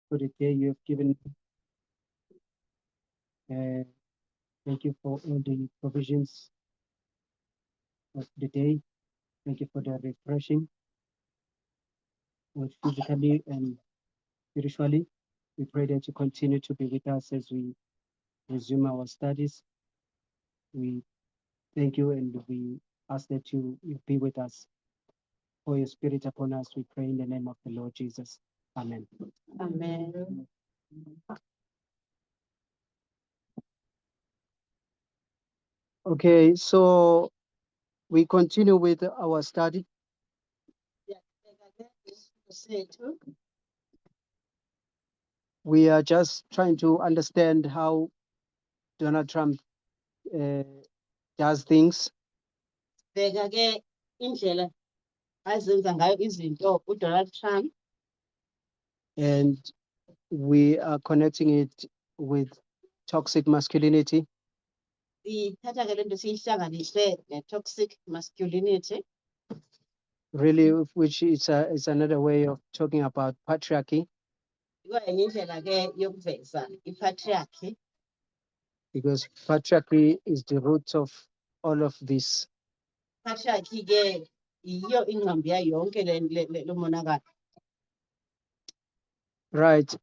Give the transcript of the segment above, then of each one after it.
for the day you have given. Thank you for all the provisions of the day. Thank you for the refreshing, both physically and spiritually. We pray that you continue to be with us as we resume our studies. We thank you and we ask that you be with us. Pour your spirit upon us, we pray in the name of the Lord Jesus. Amen. Amen. Okay, so we continue with our study. We are just trying to understand how Donald Trump does things. Bheka-ke indlela azenza ngayo izinto uDonald Trump. And we are connecting it with toxic masculinity. Sithatha-ke lento siyihlanganise ne-toxic masculinity. Really, which is another way of talking about patriarchy. Ikwenye indlela-ke yokuveza i-patriarchy. Because patriarchy is the root of all of this. Patriarchy-ke iyo ingqambi yayo yonke lo monakalo. Right.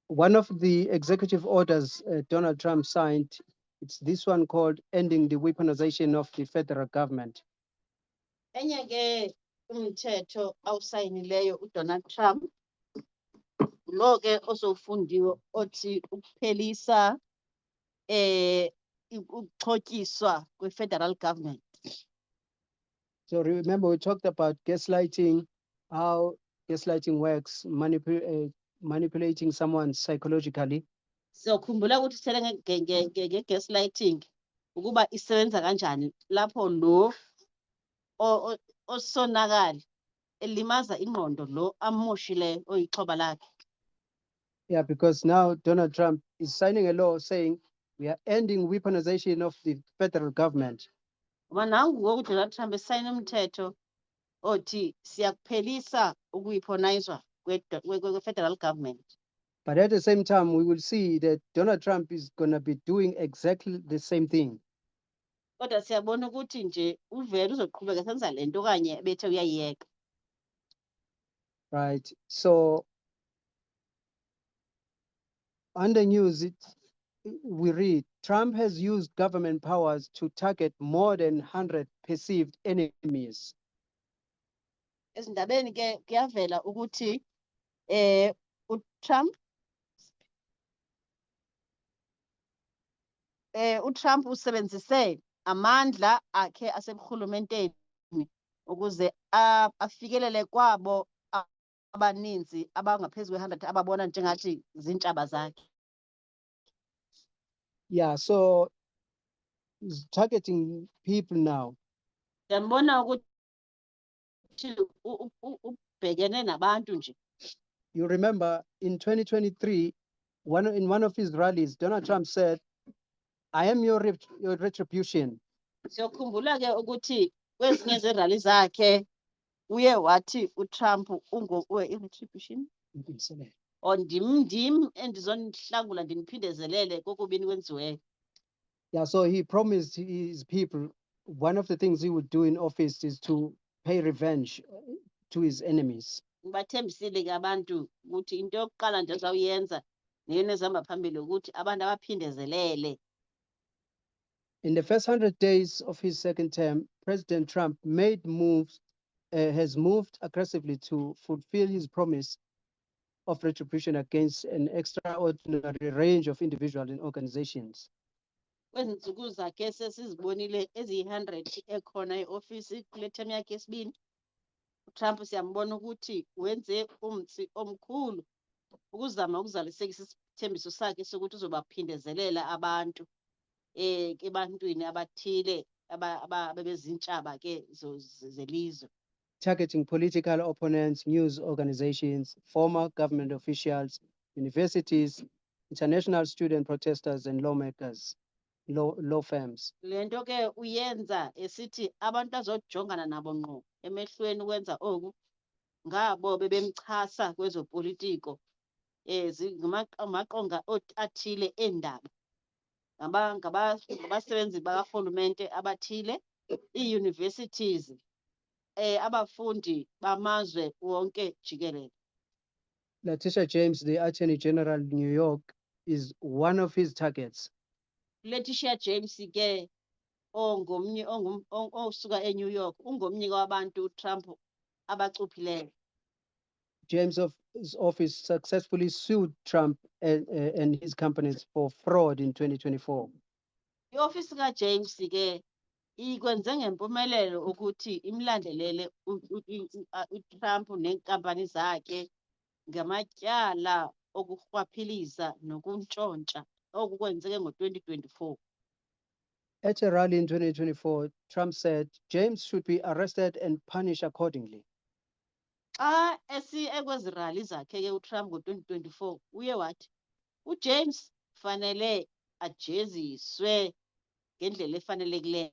One of the executive orders Donald Trump signed, it's this one called Ending the Weaponization of the Federal Government. Enye-ke umthetho awusayinileyo uDonald Trump lo-ke osowufundiwe othi ukuphelisa ukuxhotyiswa kwe-federal government. So remember, we talked about gaslighting, how gaslighting works, manipulating someone psychologically. So khumbula ukuthi sithele nge-gaslighting ukuba isebenza kanjani lapho lo osonakali elimaza ingqondo lo amoshileyo oyixhoba lakhe. Yeah, because now Donald Trump is signing a law saying we are ending weaponization of the federal government. Ngoba nangu ngoku Donald Trump esayina umthetho othi siyakuphelisa ukuyiphonayizwa kwe-federal government. But at the same time, we will see that Donald Trump is going to be doing exactly the same thing. Kodwa siyabona ukuthi nje uvele uzoqhubeka senza lento okanye bethe uyayiyeka. Right. So on the news, we read Trump has used government powers to target more than 100 perceived enemies. Ezindabeni-ke kuyavela ukuthi uTrump uTrump usebenzise amandla akhe aseburhulumenteni ukuze afikelele kwabo abaninzi abangaphezu kwe-100 ababona njengathi zintshaba zakhe. Yeah, so he's targeting people now. Siyambona ukuthi ubhekene nabantu nje. You remember in 2023, in one of his rallies, Donald Trump said, I am your retribution. Siyokhumbula-ke ukuthi kwezinye zerali zakhe uye wathi uTrump i-retribution or ndim endizonihlangula ndiniphindezelele kokubini kwenziweyo. Yeah, so he promised his people one of the things he would do in office is to pay revenge to his enemies. Bathembisile-ke abantu ukuthi into yokuqala nje azawuyenza neyona ezihamba phambili ukuthi abantu abaphindezelele. In the first 100 days of his second term, President Trump has moved aggressively to fulfill his promise of retribution against an extraordinary range of individuals and organizations. Kwezi nsuku zakhe sesizibonile eziyi-100 ekhona e-ofisi kule term yakhe yesibini. uTrump siyambona ukuthi wenze umtsi omkhulu ukuzama ukuzalisekisa isithembiso sakhe sokuthi uzobaphindezelela abantu ebantwini abathile ababezintshaba ke zelizwe. Targeting political opponents, news organizations, former government officials, universities, international student protesters, and lawmakers, law firms. Lento ke uyenza esithi abantu azojongana nabo ngqo emehlweni ukwenza oku ngabo bebemchasa kwezopolitiko amaqonga athile endaba ngabasebenzi bakarhulumente abathile, ii-universities, abafundi bamazwe wonke jikelele. Letitia James, the Attorney General in New York, is one of his targets. Letitia James ke ongomnye osuka eNew York ungomnye wabantu uTrump abacuphileyo. James' office successfully sued Trump and his companies for fraud in 2024. I-ofisi kaJames ke ikwenze ngempumelelo ukuthi imlandelele uTrump neenkampani zakhe ngamatyala okurhwaphiliza nokuntshontsha okukwenzeke ngo-2024. At a rally in 2024, Trump said James should be arrested and punished accordingly. Xa ekwezi rally zakhe ke uTrump ngo-2024 uye wathi uJames fanele ajeziswe ngendlela efanelekileyo.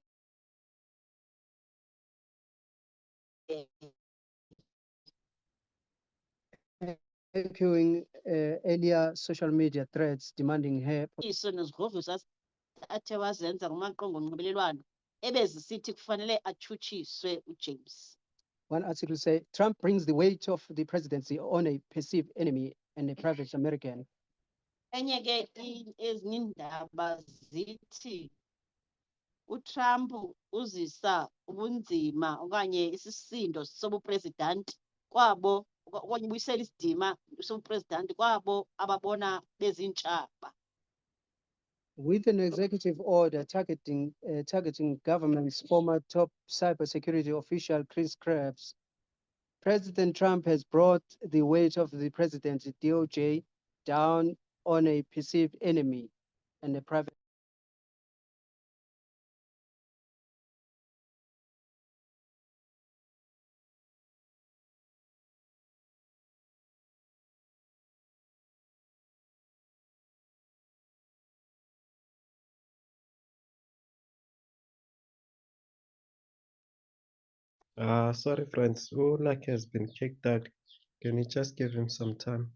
Echoing earlier social media threats demanding her Iso nezigroviso athe wazenza kumaqonga onxibelelwano ebezisithi kufanele atshutshiswe uJames. One article said Trump brings the weight of the presidency on a perceived enemy and a private American. Enye ke ezinye iindaba zithi uTrump uzisa ubunzima okanye isisindo sobuprezidanti kwabo okanye ubuyisela isidima sobuprezidanti kwabo ababona bezintshaba. With an executive order targeting government's former top cybersecurity official, Chris Krebs, President Trump has brought the weight of the presidency, DOJ, down on a perceived enemy and a private. Sorry, friends. Ulak has been kicked out. Can you just give him some time?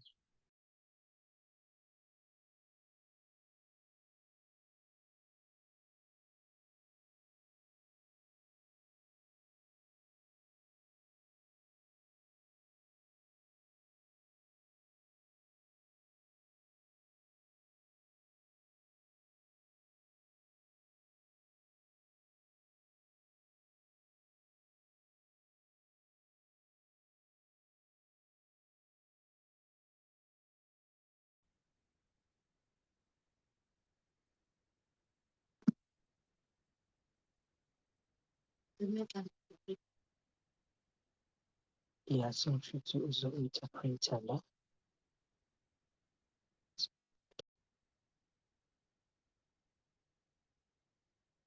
Yeah, so to also interpreter.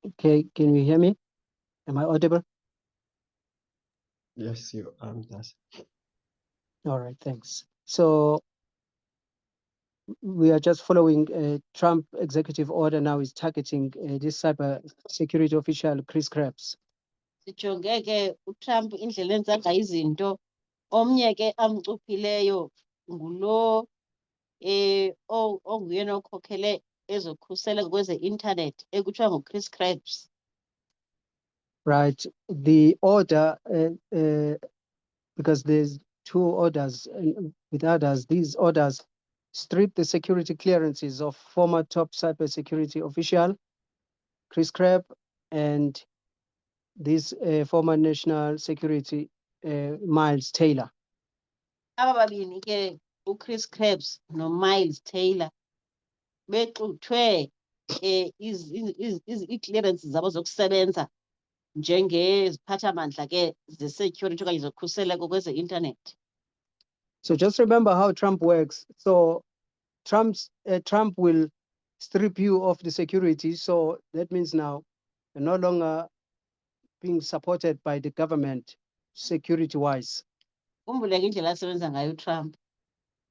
Okay, can you hear me? Am I audible? Yes, you does. All right, thanks. So we are just following Trump executive order now is targeting this cyber security official, Chris Krebs. Sijonge ke uTrump indlela enza ngayo izinto, omnye ke amcuphileyo ngulo onguyena okhokhele ezokhuseleko kweze-intanethi ekuthiwa nguChris Krebs. Right, the order, because there's two orders with others, these orders strip the security clearances of former top cybersecurity official, Chris Krebs, and this former national security, Miles Taylor. Aba babini ke uChris Krebs noMiles Taylor bexuthwe ii-clearances zabo zokusebenza njengeziphathamandla ke ze-security okanye zokhuseleko kweze-intanethi. So just remember how Trump works. So Trump will strip you of the security. So that means now you're no longer being supported by the government security-wise. Khumbuleke indlela asebenza ngayo uTrump.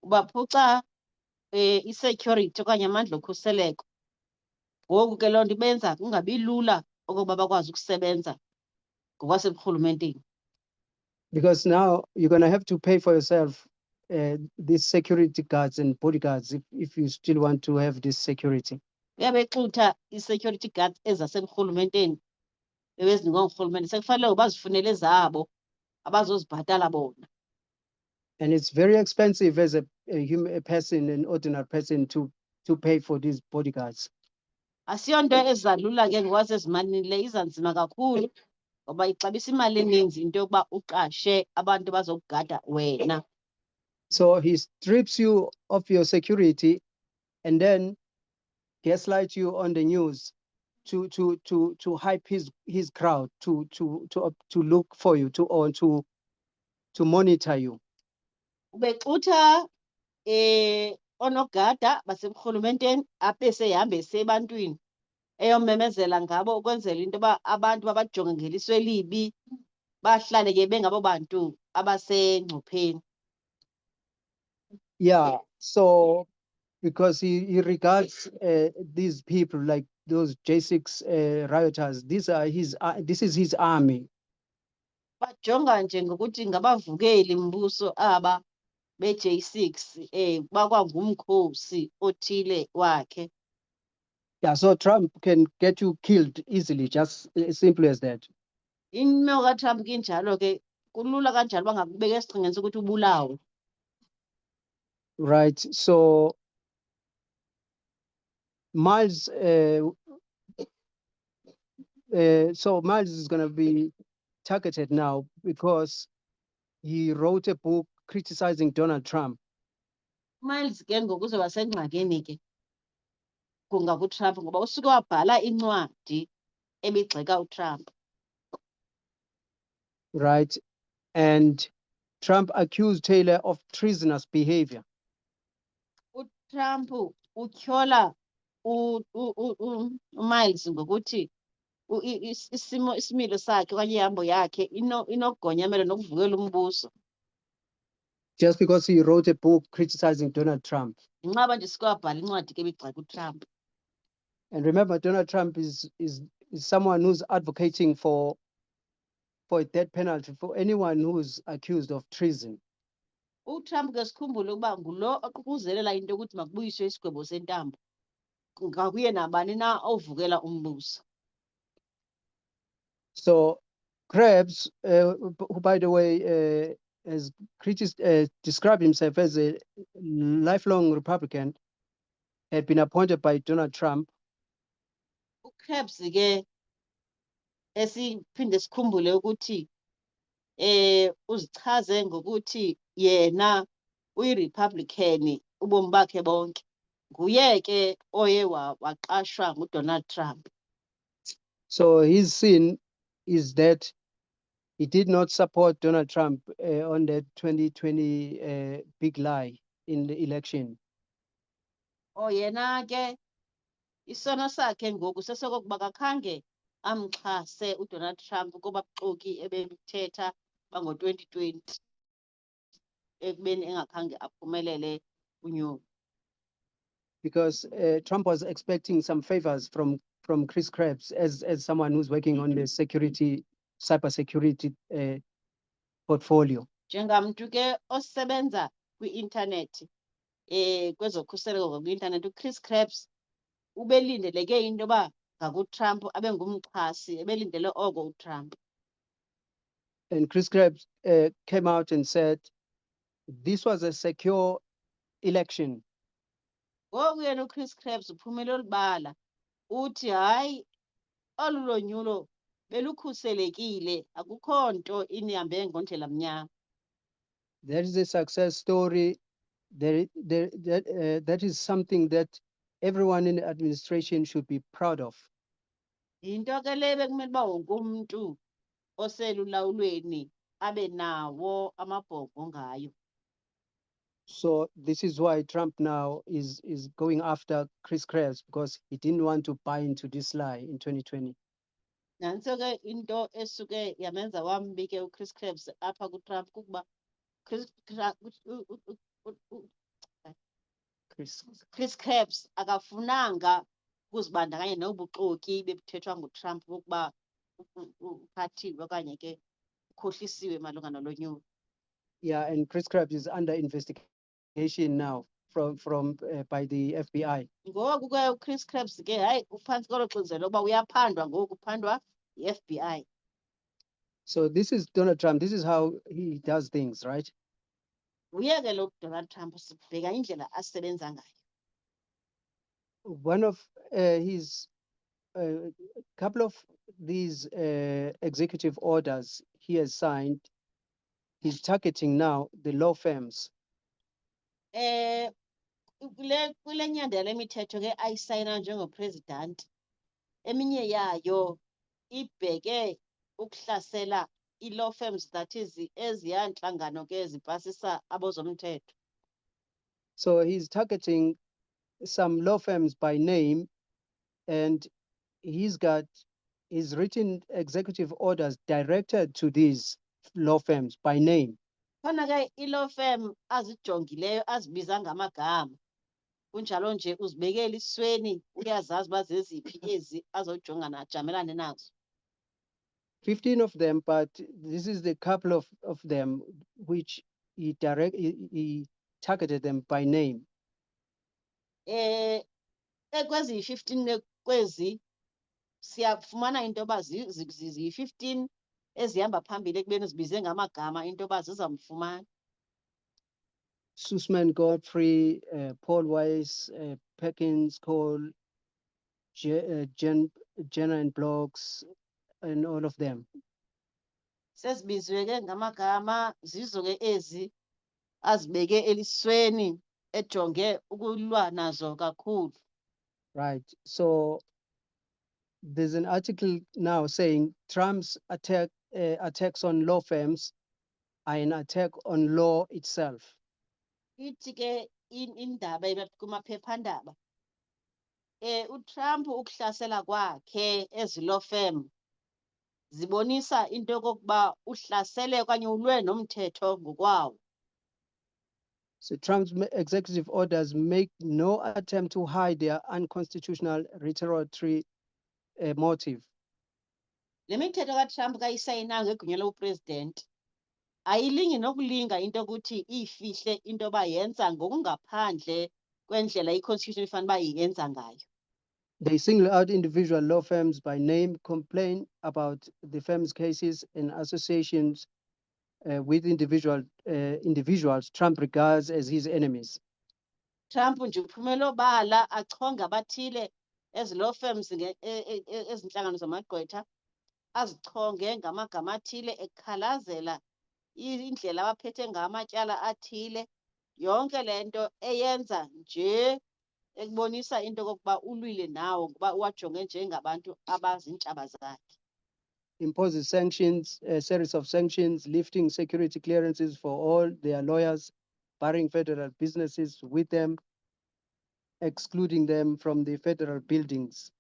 Ubaphuca i-security okanye amandla okhuseleko. Ngoku ke loo nto ibenza kungabi lula okokuba bakwazi ukusebenza ngokwaseburhulumenteni. because now you're going to have to pay for yourself these security guards and bodyguards if you still want to have this security. Uyabexutha i-security guards ezasemrhulumenteni ebezinikwa ngurhulumente sekufanele bazifunele zabo abazozibhatala bona. And it's very expensive as a person, an ordinary person, to pay for these bodyguards. Asiyonto ezalula ke ngokwasezimalini le, izanzima kakhulu ngoba ixabisa imali eninzi into yokuba uqashe abantu bazokugada wena. So he strips you of your security and then gaslight you on the news to hype his crowd, to look for you, to monitor you. Ubexutha onogada basemrhulumenteni aphe sehambe sebantwini eyomemezela ngabo ukwenzela into yoba abantu babajonge ngeliso elibi bahlale ke bengabo bantu abasengcupheni. Yeah, so because he regards these people like those J6 rioters, this is his army. Bajonga nje ngokuthi ngabavukeli mbuso aba be-J6 bakwangumkhosi othile wakhe. Yeah, so Trump can get you killed easily, just as simple as that. Imeko kaTrump kinjalo ke kulula kanjalo bangakubeka esichengeni sokuthi ubulawe. Right, so Miles Miles is going to be targeted now because he wrote a book criticizing Donald Trump. Miles ke ngokuzoba sengxakini ke kungakuTrump ngoba usuke wabhala incwadi ebigxeka uTrump. Right, and Trump accused Taylor of treasonous behavior. uTrump utyhola uMiles ngokuthi isimilo sakhe okanye ihambo yakhe inogonyamelo nokuvukela umbuso. Just because he wrote a book criticizing Donald Trump. Inxaba nje suke wabhala incwadi ke ebigxeka uTrump. And remember, Donald Trump is someone who's advocating for a death penalty for anyone who's accused of treason. uTrump ke sikhumbule ukuba ngulo oququzelela into yokuthi makubuyiswe isigwebo sentambo ngakuye nabani na ovukela umbuso. So Krebs, who by the way has described himself as a lifelong Republican, had been appointed by Donald Trump. uKrebs ke esiphinde sikhumbule ukuthi uzichaze ngokuthi yena uyi-Republican ubomi bakhe bonke. Nguye ke oye waqashwa nguDonald Trump. So his sin is that he did not support Donald Trump on the 2020 big lie in the election. Yena ke isono sakhe ngoku sesokokuba kakhange amxhase uDonald Trump kuba buxoki ebebithetha bango-2020 ekubeni engakhange aphumelele unyulo. Because Trump was expecting some favors from Chris Krebs as someone who's working on the cybersecurity portfolio. Njengamntu ke osebenza kwi-intanethi kwezokhuseleko kwi-intanethi uChris Krebs ubelindeleke into yoba ngakuTrump abe ngumxhasi ebelindele oko uTrump. And Chris Krebs came out and said this was a secure election. Ngoku yena uChris Krebs uphumele olubala uthi hayi olu lonyulo belukhuselekile akukho nto inihambe ngondlela mnyama. That is a success story. That is something that everyone in the administration should be proud of. Into ke le bekumele uba wonke umntu oselulawulweni abe nawo amabhongo ngayo. So this is why Trump now is going after Chris Krebs, because he didn't want to buy into this lie in 2020. Nanso ke into esuke yamenza wambi ke uChris Krebs apha kuTrump kukuba Chris Krebs akafunanga ukuzibandakanya nobuxoki bebuthethwa nguTrump bokuba uphathiwe okanye ke kukhohlisiwe malunga nolonyulo. Yeah, and Chris Krebs is under investigation now by the FBI. Ngoku ke uChris Krebs ke hayi uphantsi kolo xinzelelo lokuba uyaphandwa ngoku uphandwa yi-FBI. So this is Donald Trump. This is how he does things, right? Uye ke lo Donald Trump sibheka indlela asebenza ngayo. One of his couple of these executive orders he has signed, he's targeting now the law firms. Kule nyandela emithetho ke ayisayina njengopresident, eminye yayo ibheke ukuhlasela i-law firms, that is eziya ntlangano ke zipasisa abozomthetho. So he's targeting some law firms by name, and he's written executive orders directed to these law firms by name. Khona ke i-law firm azijongileyo azibiza ngamagama, kunjalo nje uzibekela isweni uyazazi uba zeziphi ezi azojongana ajamelane nazo. 15 of them, but this is the couple of them which he targeted them by name. Kwezi 15 kwezi siyafumana into yoba ziyi-15 ezihamba phambili ekubeni zibize ngamagama into yoba zizamfumana. Sussman Godfrey, Paul Weiss, Perkins Cole, Jenner and Blocks, and all of them. Sezibizwe ke ngamagama, zizo ke ezi azibeke elisweni ejonge ukulwa nazo kakhulu. Right. So there's an article now saying Trump's attacks on law firms are an attack on law itself. Ithi ke indaba kumaphephandaba, uTrump ukuhlasela kwakhe ezi law firm zibonisa into yokokuba uhlasele okanye ulwe nomthetho ngokwawo. So Trump's executive orders make no attempt to hide their unconstitutional retaliatory motive. Le mithetho kaTrump kayisayinanga egunya lobupresident ayilingi nokulinga into yokuthi iyifihle into yoba yenza ngokungaphandle kwendlela i-constitution ifanele uba yenza ngayo. They single out individual law firms by name, complain about the firm's cases and associations with individuals Trump regards as his enemies. Trump nje uphumela obala achonga abathile ezi law firms ezinhlangano zamagqwetha, azichonge ngamagama athile ekhalazela indlela abaphethe ngamatyala athile, yonke le nto eyenza nje ekubonisa into yokokuba ulwile nawo ngoba uwajonge njengabantu abazintshaba zakhe. Imposes sanctions, a series of sanctions, lifting security clearances for all their lawyers, barring federal businesses with them, excluding them from the federal buildings.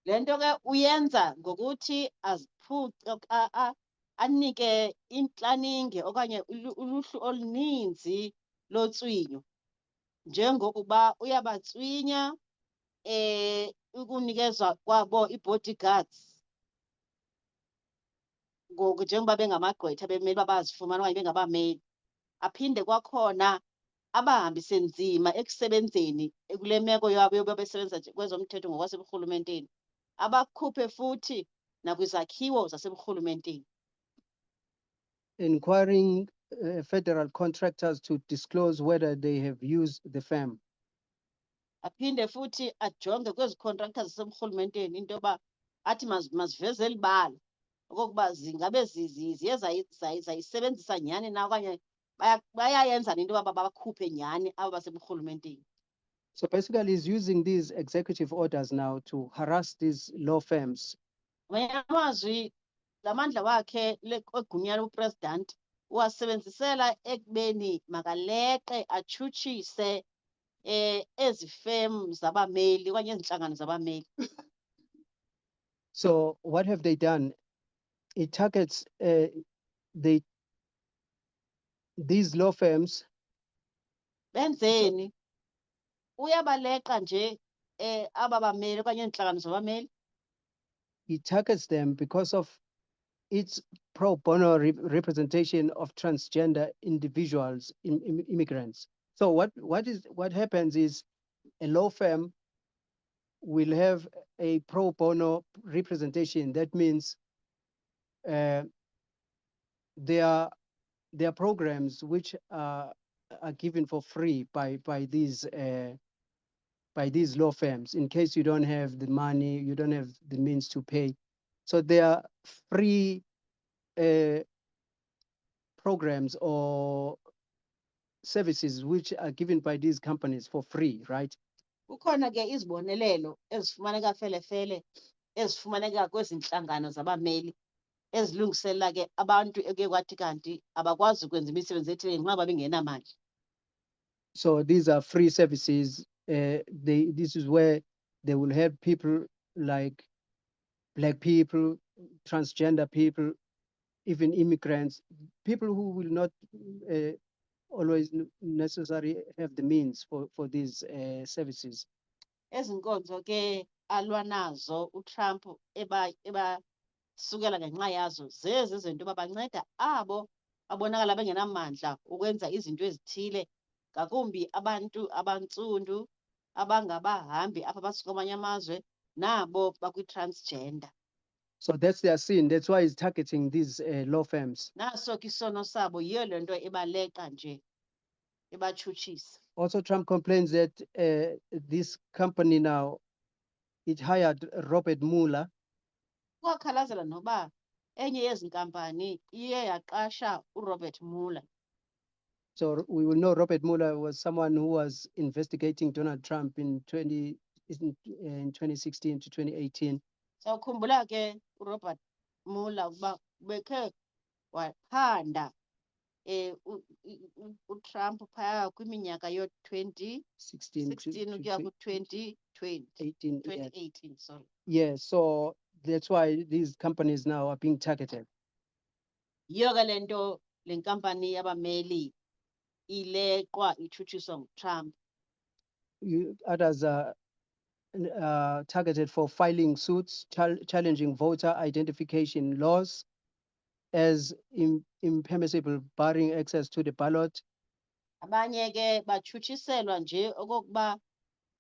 Le nto ke uyenza ngokuthi anike intlaninge okanye uluhlu oluninzi lotswinyo, njengokuba uyabatswinya ukunikezwa kwabo i-bodyguards ngoku njengoba bengamagqwetha bemele uba bazifumana okanye bengabameli. Aphinde kwakhona abahambise nzima ekusebenzeni kule meko yabo yoba besebenza kwezomthetho ngokwaseburhulumenteni, abakhuphe futhi nakwizakhiwo zaseburhulumenteni. Inquiring federal contractors to disclose whether they have used the firm. Aphinde futhi ajonge kwezi contractors zaseburhulumenteni into yoba athi maziveze elibala okokuba zingabe ziye zayisebenzisa nyhani na okanye bayayenza into yoba babakhuphe nyhani abo baseburhulumenteni. So basically he's using these executive orders now to harass these law firms. Ngamanye amazwi la mandla wakhe egunya lobupresident uwasebenzisela ekubeni makaleqe atshutshise ezi firm zabameli okanye ezinhlangano zabameli. So what have they done? It targets these law firms. Benzeni uyabaleqa nje aba bameli okanye izinhlangano zabameli. He targets them because of it's pro bono representation of transgender individuals, immigrants. So what happens is a law firm will have a pro bono representation. That means there are programs which are given for free by these law firms in case you don't have the money, you don't have the means to pay. So there are free programs or services which are given by these companies for free, right? Kukhona ke izibonelelo ezifumaneka felefele ezifumaneka kwezinhlangano zabameli ezilungiselela ke abantu ekuye kwathi kanti abakwazi ukwenza imisebenzi ethile ngenxa babengenamali. So these are free services. This is where they will help people like Black people, transgender people, even immigrants, people who will not always necessarily have the means for these services. Ezinkonzo ke alwa nazo uTrump ebasukela ngenxa yazo zezi izinto babanceda abo abonakala bengenamandla ukwenza izinto ezithile, ngakumbi abantu abantsundu abangabahambi apha basuka kwamanye amazwe nabo bakwi-transgender. So that's their sin. That's why he's targeting these law firms. Naso ke isono sabo yiyo le nto ebaleqa nje ebatshutshisa. Also, Trump complains that this company now, it hired Robert Mueller. Kwakhalazela noba enye yezi nkampani iye yaqasha uRobert Mueller. So we will know Robert Mueller was someone who was investigating Donald Trump in 2016 to 2018. Sawukhumbula ke uRobert Mueller ukuba bekhe waphanda uTrump phaya kwiminyaka yo-2016 ukuya ku-2020. 2018, sorry. Yeah, so that's why these companies now are being targeted. Yiyo ke le nto le nkampani yabameli ileqwa itshutshiswa nguTrump. Others are targeted for filing suits, challenging voter identification laws as impermissible, barring access to the ballot. Abanye ke batshutshiselwa nje okokuba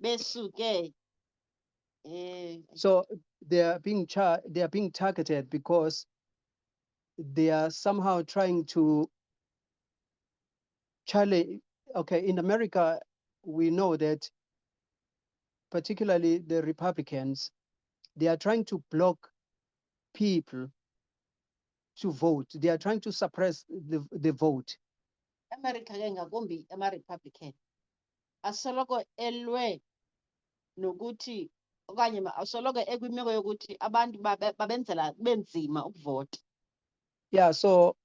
besuke So they are being targeted because they are somehow trying to challenge. Okay, in America, we know that particularly the Republicans, they are trying to block people to vote. They are trying to suppress the vote. America ke ngakumbi ama-Republican asoloko elwe nokuthi okanye asoloko ekwimeko yokuthi abantu babenzela benzima ukuvota. Yeah, so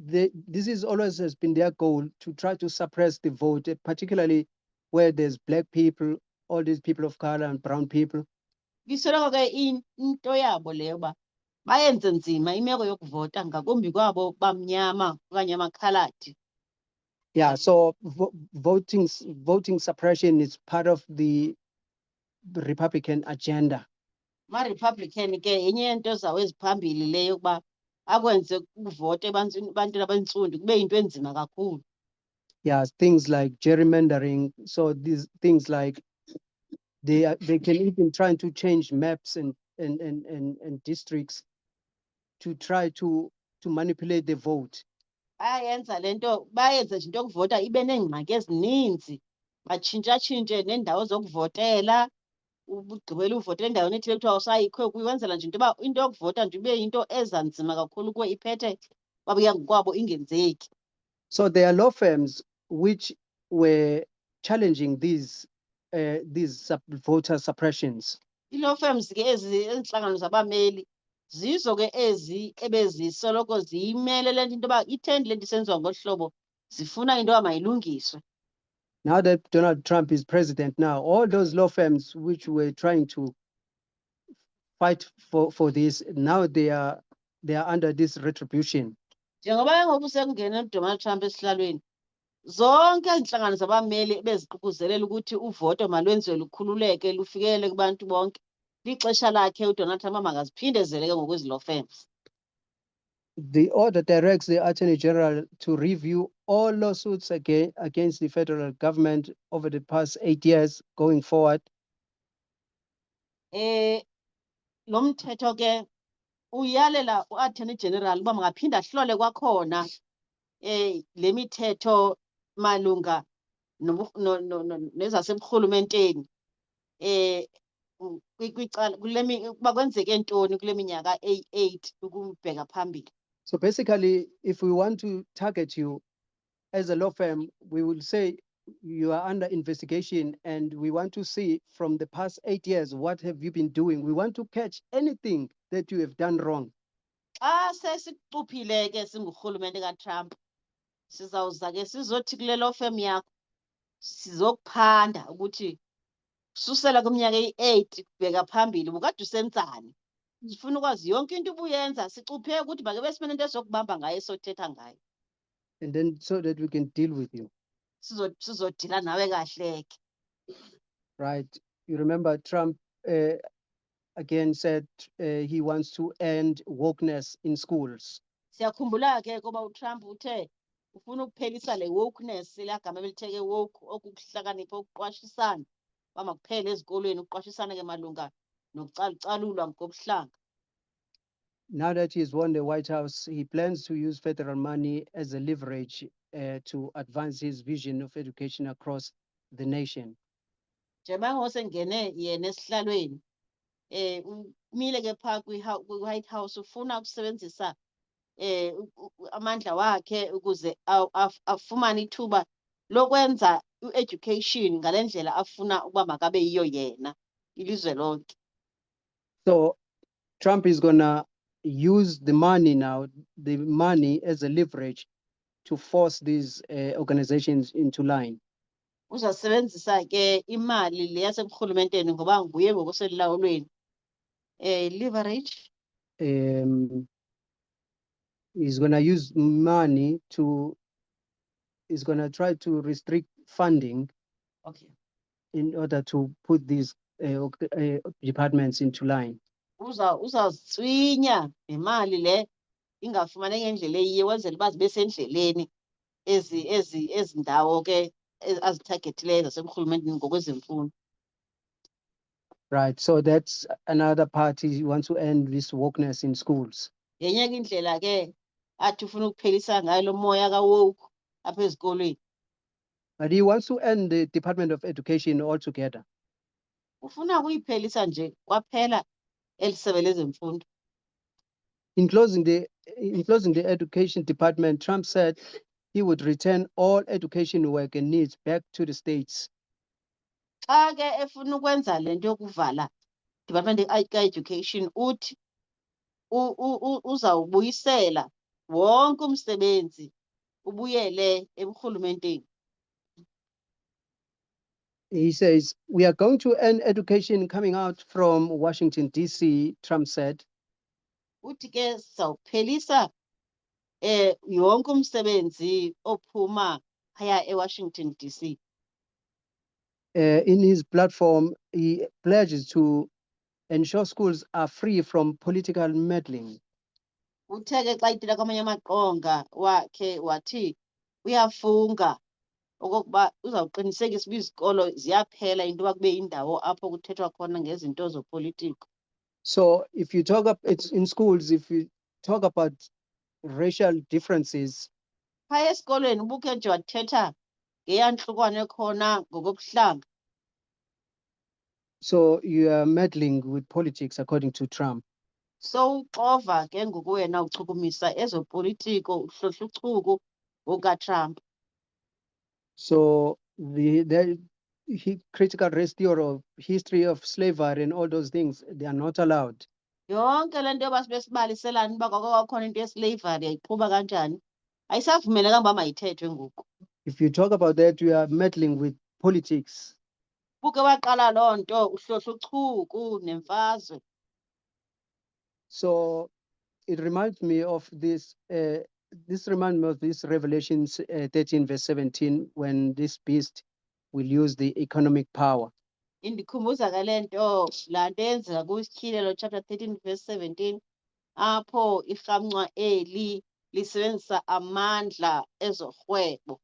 this is always has been their goal, to try to suppress the vote, particularly where there's Black people, all these people of color and brown people. Isoloko ke into yabo leyo ba bayenze nzima imeko yokuvota ngakumbi kwabo bamnyama okanye amakhaladi. Yeah, so voting suppression is part of the Republican agenda. Ma-Republican ke yenye yento zawo eziphambili leyo ukuba akwenze ukuvota ebantwini abantsundu kube yinto enzima kakhulu. Yeah, things like gerrymandering. So these things like they can even try to change maps and districts to try to manipulate the vote. Bayenza lento bayenze nje into yokuvota ibe neengxaki ezininzi, batshintshatshintshe neendawo zokuvotela, ugqibela uvotela endaweni ethile kuthiwa awusayikho ukwenzela nje into yoba into yokuvota nje ibe yinto eza nzima kakhulu kuwe iphethe babuya ngokwabo ingenzeki. So there are law firms which were challenging these voter suppressions. Ii-law firms ke ezi ezintlangano zabameli zizo ke ezi ebezisoloko ziyimele le nto into yoba itheni le nto isenziwa ngolu hlobo zifuna into yoba mayilungiswe. Now that Donald Trump is president now, all those law firms which were trying to fight for this, now they are under this retribution. Njengoba ngoku sekungena uDonald Trump esihlalweni, zonke izinhlangano zabameli beziququzelela ukuthi uvoto malwenziwe lukhululeke lufikelele kubantu bonke, lixesha lakhe uDonald Trump makaziphindezele ke ngokwezi law firms. The order directs the Attorney General to review all lawsuits against the federal government over the past 8 years going forward. Lo mthetho ke uyalela u-Attorney General uba makaphinde ahlole kwakhona le mithetho malunga nezasemrhulumenteni ukuba kwenzeke ntoni kule minyaka eyi-8 ukubheka phambili. So basically, if we want to target you as a law firm, we will say you are under investigation and we want to see from the past 8 years, what have you been doing? We want to catch anything that you have done wrong. Xa sesikucuphile ke singurhulumente kaTrump, sizawuza ke sizothi kule law firm yakho sizokuphanda ukuthi susela kwiminyaka eyi-8 kubheka phambili ubukade usenzani. Sifuna ukwazi yonke into ubuyenza, sicuphe ukuthi make besimene into esokubamba ngayo esothetha ngayo. And then so that we can deal with you, Sizodila nawe kahle ke. right? You remember Trump again said he wants to end wokeness in schools. Siyakhumbula ke kuba uTrump uthe ufuna ukuphelisa le wokeness elagama belitheke woke okukuhlakanipha ukuqwashisana uba makuphele ezikolweni ukuqwashisana ke malunga nokucalucalulwa ngokobuhlanga. Now that he's won the White House, he plans to use federal money as a leverage to advance his vision of education across the nation. Njengoba ngosengene yena esihlalweni umile ke phaa kwi-White House ufuna ukusebenzisa amandla wakhe ukuze afumane ithuba lokwenza i-education ngale ndlela afuna ukuba makabe yiyo yena ilizwe lonke. So Trump is gonna use the money now, the money as a leverage to force these organizations into line. Uzasebenzisa ke imali le yasemrhulumenteni ngoba nguye ngokuselulawulweni leverage. He's gonna use money to, he's gonna try to restrict funding Okay. in order to put these departments into line. Uzazitswinya nemali le ingafumaneki ngendlela eyiyo wenzela uba zibe sendleleni ezi ndawo ke azithagetileyo zasemrhulumenteni ngokwezemfundo. Right, so that's another part. He wants to end this wokeness in schools. Yenye ke indlela ke athi ufuna ukuphelisa ngayo lo moya ka-woke apha ezikolweni. But he wants to end the Department of Education altogether. Ufuna ukuyiphelisa nje kwaphela eli sebe lezemfundo. In closing the education department, Trump said he would return all education work and needs back to the states. Xa ke efuna ukwenza le nto yokuvala Department ka-Education uthi uzawubuyisela wonke umsebenzi ubuyele emrhulumenteni. He says, we are going to end education coming out from Washington, D.C., Trump said. Uthi ke sizawuphelisa yonke umsebenzi ophuma phaya eWashington, D.C. In his platform, he pledges to ensure schools are free from political meddling. Uthe ke xa ithetha kwamanye amaqonga wakhe wathi uyafunga okokuba uzawuqinisekisa uba izikolo ziyaphela into yoba kube yindawo apho kuthethwa khona ngezinto zopolitiko. So if you talk it's in schools, if you talk about racial differences, Phaya esikolweni ubukhe nje wathetha ngeyantlukwano ekhona ngokobuhlanga. so you are meddling with politics, according to Trump. So uxova ke ngoku wena uchukumisa ezopolitiko uhlohluchuku ngokukaTrump. So the critical race theory of history of slavery and all those things, they are not allowed. Yonke le nto yoba sibe sibaliselana uba kwakwakhona into yeslavery yayiqhuba kanjani ayisavumelekanga uba mayithethwe ngoku. If you talk about that, you are meddling with politics. Buke waqala loo nto uhlohluchuku nemfazwe. So it reminds me of this. This reminds me of this Revelations 13 verse 17, when this beast will use the economic power. Indikhumbuza ke le nto laa nto eyenzeka kwiSityhilelo chapter 13 verse 17 apho irhamncwa eli lisebenzisa amandla ezorhwebo.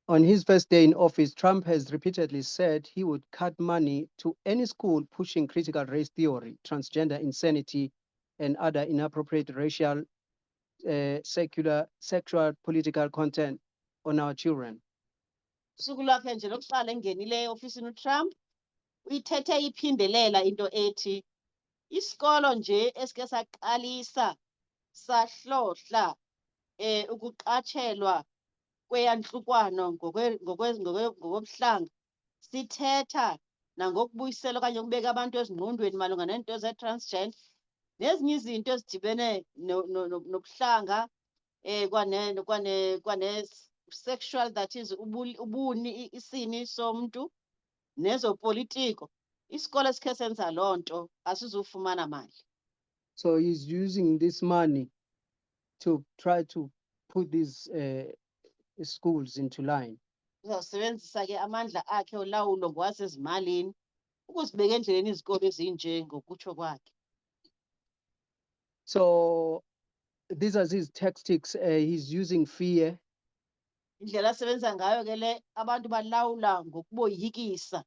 On his first day in office, Trump has repeatedly said he would cut money to any school pushing critical race theory, transgender insanity, and other inappropriate racial, secular, sexual, political content on our children. Usuku lwakhe nje lokuqala engenileyo ofisini uTrump uyithethe iphindelela into ethi isikolo nje esike saqalisa sahlohla ukuqatshelwa kweyantlukwano ngokobuhlanga sithetha nangokubuyisela okanye ukubeka abantu ezingqondweni malunga nento ze-transgender nezinye izinto ezidibene nobuhlanga kwane-sexual, that is ubuni, isini somntu nezopolitiko. Isikole esikhe senza loo nto asizufumana mali. So he's using this money to try to put these schools into line. Uzawusebenzisa ke amandla akhe olawulo ngokwasezimalini ukuzibeka endleleni izikolo ezinje ngokutsho kwakhe. So these are his tactics. He's using fear. Indlela asebenza ngayo ke le abantu balawula ngokuboyikisa.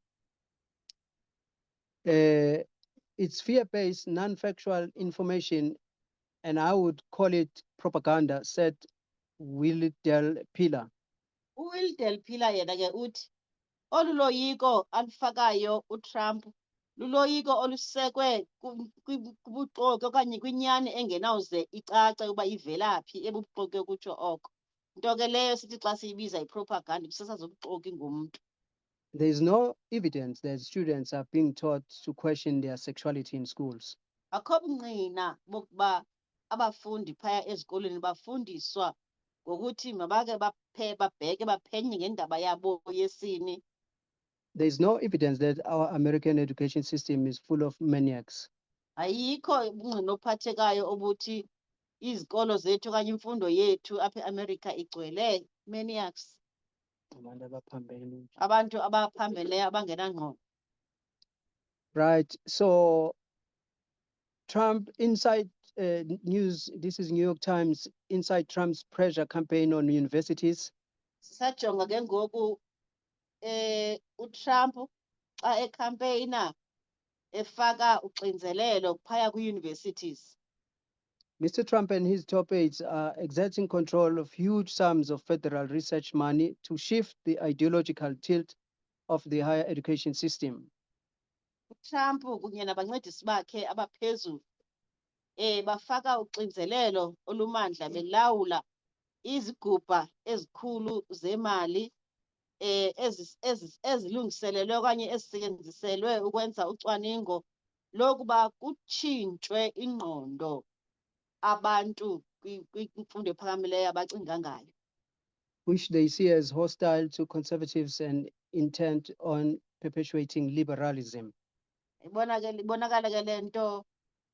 It's fear-based, non-factual information, and I would call it propaganda, said Will Del Pilar. uWill Del Pilar yena ke uthi olu loyiko alufakayo uTrump luloyiko olusekwe kubuxoki okanye kwinyani engenawuze icace ukuba ivelaphi ebubuxoki ukutsho oko. Nto ke leyo sithi xa siyibiza yipropaganda kusasaza ubuxoki ngumntu. There is no evidence that students are being taught to question their sexuality in schools. Akho bungqina bokuba abafundi phaya ezikolweni bafundiswa ngokuthi mabake babheke baphenye ngendaba yabo yesini. There is no evidence that our American education system is full of maniacs. Ayikho ubungqina ophathekayo obuthi izikolo zethu okanye imfundo yethu apha eAmerica igcwele maniacs, abantu abaphambeleyo abangenangqondo. Right. So Trump inside news, this is New York Times, inside Trump's pressure campaign on universities. Sisajonga ke ngoku uTrump xa ecampaigner efaka uxinzelelo phaya kwi-universities. Mr. Trump and his top aides are exerting control of huge sums of federal research money to shift the ideological tilt of the higher education system. uTrump kunye nabancedisi bakhe abaphezulu bafaka uxinzelelo olumandla belawula izigubha ezikhulu zemali ezilungiselelwe okanye ezisetyenziselwe ukwenza ucwaningo lokuba kutshintshwe ingqondo abantu kwimfundo ephakamileyo abacinga ngayo. Which they see as hostile to conservatives and intent on perpetuating liberalism. Ibonakala ke le nto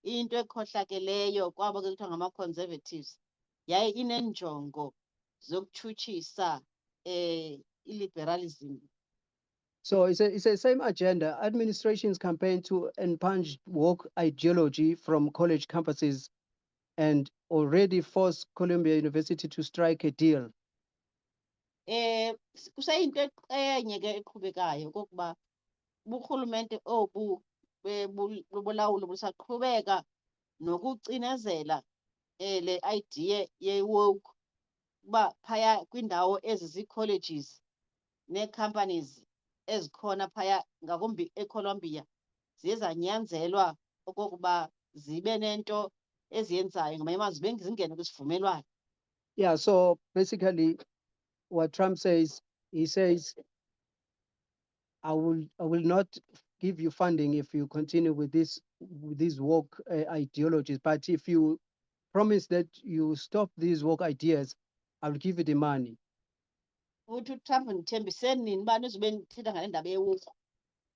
into ekhohlakeleyo kwabo ke kuthiwa ngama-conservatives yaye inenjongo zokutshutshisa illiberalism. So it's the same agenda. Administration's campaign to expunge woke ideology from college campuses and already forced Columbia University to strike a deal. Kuseyinto enye ke eqhubekayo kokuba uburhulumente obu bolawulo busaqhubeka nokucinezela le idea ye-woke uba phaya kwindawo ezi zii-colleges nee-companies ezikhona phaya ngakumbi eColumbia ziye zanyanzelwa okokuba zibe nento eziyenzayo ngamanye amazwi zingene kwisivumelwano. Yeah, so basically what Trump says, he says, I will not give you funding if you continue with these woke ideologies, but if you promise that you stop these woke ideas, I will give you the money. Uthi uTrump ndithembiseni nini uba nizobe ndithetha ngale ndaba yewoku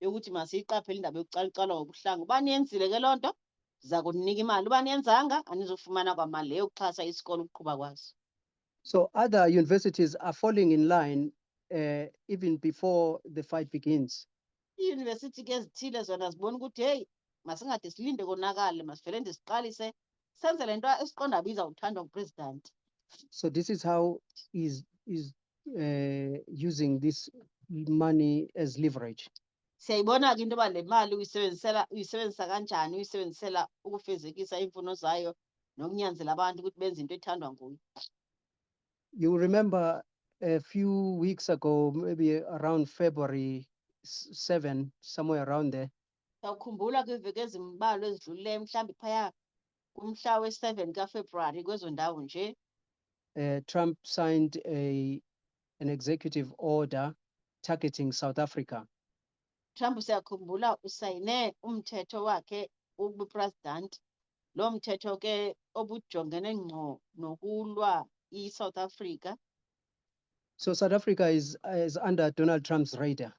yokuthi masiyiqaphele indaba yokucalucalwa ngobuhlanga. Uba niyenzile ke loo nto ndiza kuninika imali, uba niyenzanga anizofumana kwamali leyo yokuxhasa isikolo ukuqhuba kwaso. So other universities are falling in line even before the fight begins. Iiyunivesithi ke ezithile zona zibona ukuthi heyi masingade silinde konakale, masivele nje siqalise senze le nto esiqonda uba izawuthandwa ngupresident. So this is how is using this money as leverage. Siyayibona ke into yoba le mali uyisebenzisa kanjani, uyisebenzisela ukufezekisa iimfuno zayo nokunyanzela abantu ukuthi benze into ethandwa nguye. You remember a few weeks ago, maybe around February 7, somewhere around there, Siyawukhumbula kwiiveki ezimbalwa ezidlulileyo mhlawumbi phaya kumhla we-7 kaFebruwari kwezo ndawo nje. Trump signed an executive order targeting South Africa. Trump siyakhumbula usayine umthetho wakhe ubupresident. Lo mthetho ke obujongene ngqo nokulwa iSouth Africa. So South Africa is under Donald Trump's radar.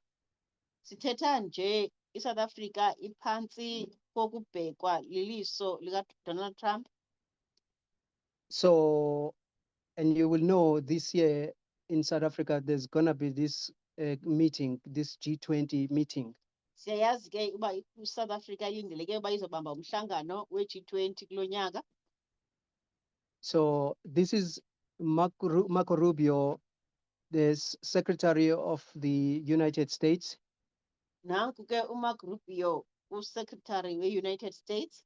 Sithetha nje iSouth Africa iphantsi kokubhekwa liliso likaDonald Trump. So, and you will know this year in South Africa, there's gonna be this meeting, this G20 meeting. Siyayazi ke uba iSouth Africa ilindeleke uba izobamba umhlangano we-G20 kulo nyaka. So this is Marco Rubio, the Secretary of the United States. Nanku ke uMarco Rubio, uSecretary we-United States.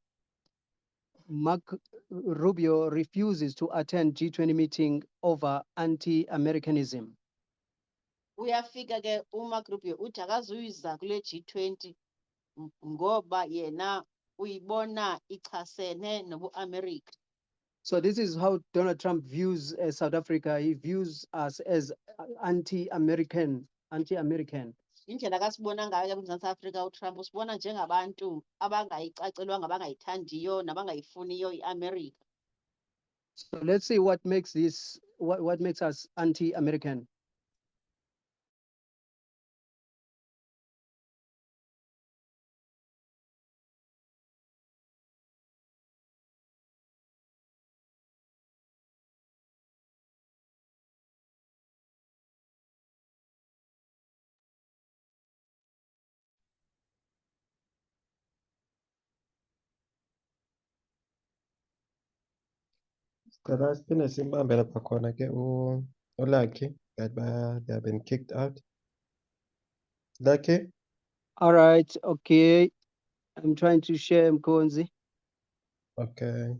Marco Rubio refuses to attend G20 meeting over anti-Americanism. Uyafika ke uMarco Rubio uthi akazuyiza kule G20 ngoba yena uyibona ichasene nobu-America. So this is how Donald Trump views South Africa. He views us as anti-American. Indlela kasibona ngayo ke eMzantsi Afrika uTrump usibona njengabantu abangayicacelwanga, abangayithandiyo nabangayifuniyo iAmerica. So let's see what makes this what makes us anti-American. Sicela siphinde simbambe lapha khona ke uLucky, that they have been kicked out. Lucky, All right, okay. I'm trying to share Mkonzi. okay.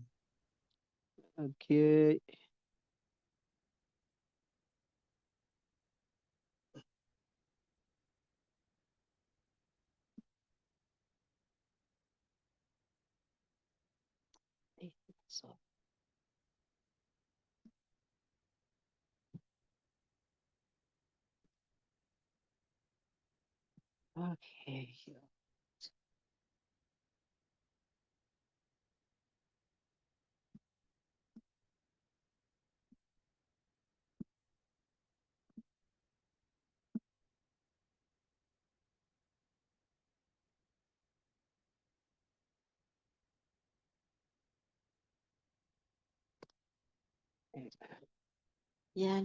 Okay. So okay. Yeah.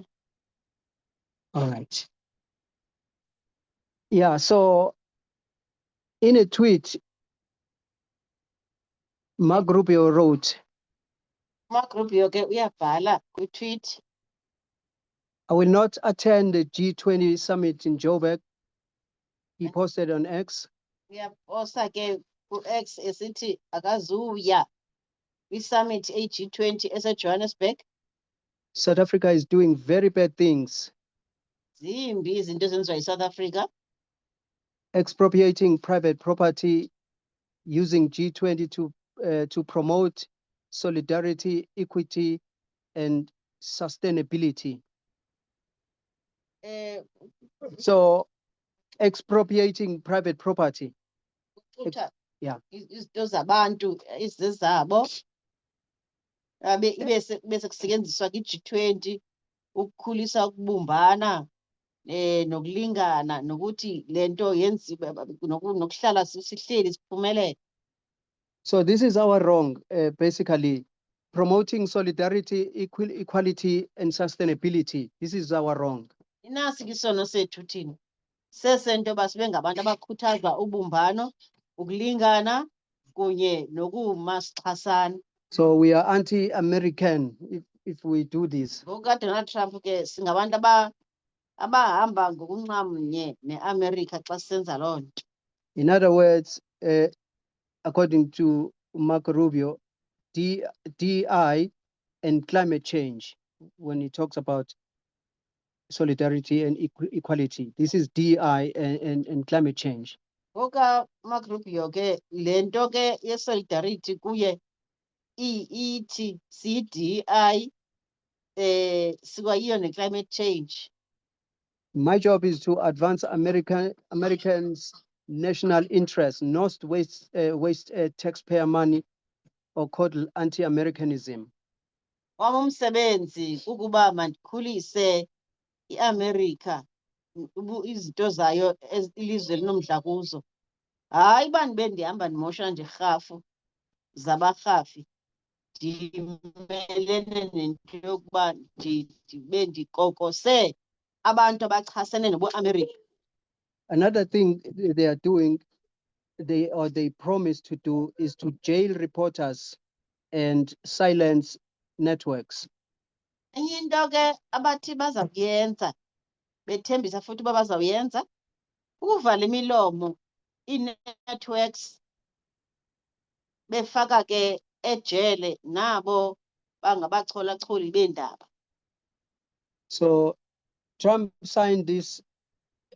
All right. Yeah, so in a tweet, Marco Rubio wrote, uMarco Rubio ke uyabhala kwi-tweet. I will not attend the G20 summit in Joburg. He posted on X. Uyaposa ke ku-X esithi akazuya kwi-summit eyi-G20 eseJohannesburg. South Africa is doing very bad things, Zimbi izinto ezenziwa yiSouth Africa. expropriating private property, using G20 to promote solidarity, equity, and sustainability. So expropriating private property. Uxutha Yeah. izinto zabantu izezabo bese kusetyenziswa kwi-G20 ukukhulisa ukubumbana nokulingana nokuthi le nto yenziwe nokuhlala sihleli siphumelele. So this is our wrong, basically promoting solidarity, equality, and sustainability. This is our wrong. Inasi ke isono sethu thina sesento yoba sibe ngabantu abakhuthaza ubumbano, ukulingana kunye nokumasixhasana. So we are anti-American if we do this. NgokukaDonald Trump ke singabantu abahamba ngokunxamnye neAmerica xa sisenza loo nto. In other words, according to Marco Rubio, DI and climate change, when he talks about solidarity and equality, this is DI and climate change. NgokukaMarco Rubio ke le nto ke ye-solidarity kuye ithi CDI sikwayiyo ne-climate change. My job is to advance Americans' national interests, not waste taxpayer money or coddle anti-Americanism. Wam umsebenzi kukuba mandikhulise iAmerica izinto zayo ilizwe elinomdla kuzo. Hayi uba ndibe ndihamba ndimosha nje rhafu zabarhafi, ndimelene nento yokuba ndibe ndikokose abantu abachasene nobuAmerica. Another thing they are doing, they promise to do, is to jail reporters and silence networks. Enye into ke abathi baza kuyenza bethembisa futhi uba bazawuyenza ukuvala imilomo ii-networks, befaka ke ejele nabo bangabacholacholi beendaba. So Trump signed this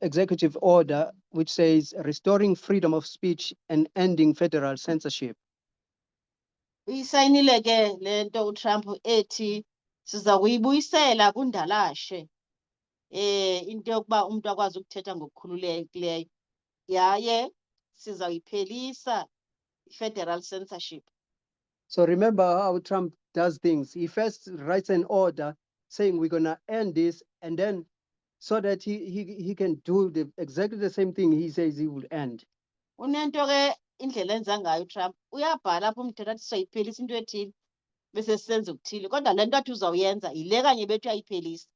executive order which says restoring freedom of speech and ending federal censorship. Uyisayinile ke le nto uTrump ethi siza kuyibuyisela kundalashe into yokuba umntu akwazi ukuthetha ngokukhululekileyo, yaye sizawuyiphelisa i-federal censorship. So remember how Trump does things. He first writes an order saying we're gonna end this, and then so that he can do exactly the same thing he says he will end. Unento ke indlela enza ngayo uTrump, uyabhala apha umthetho athi sizoyiphelisa into ethile bese sisenza okuthile, kodwa le nto athi uzawuyenza yile kanye bethu uyayiphelisa.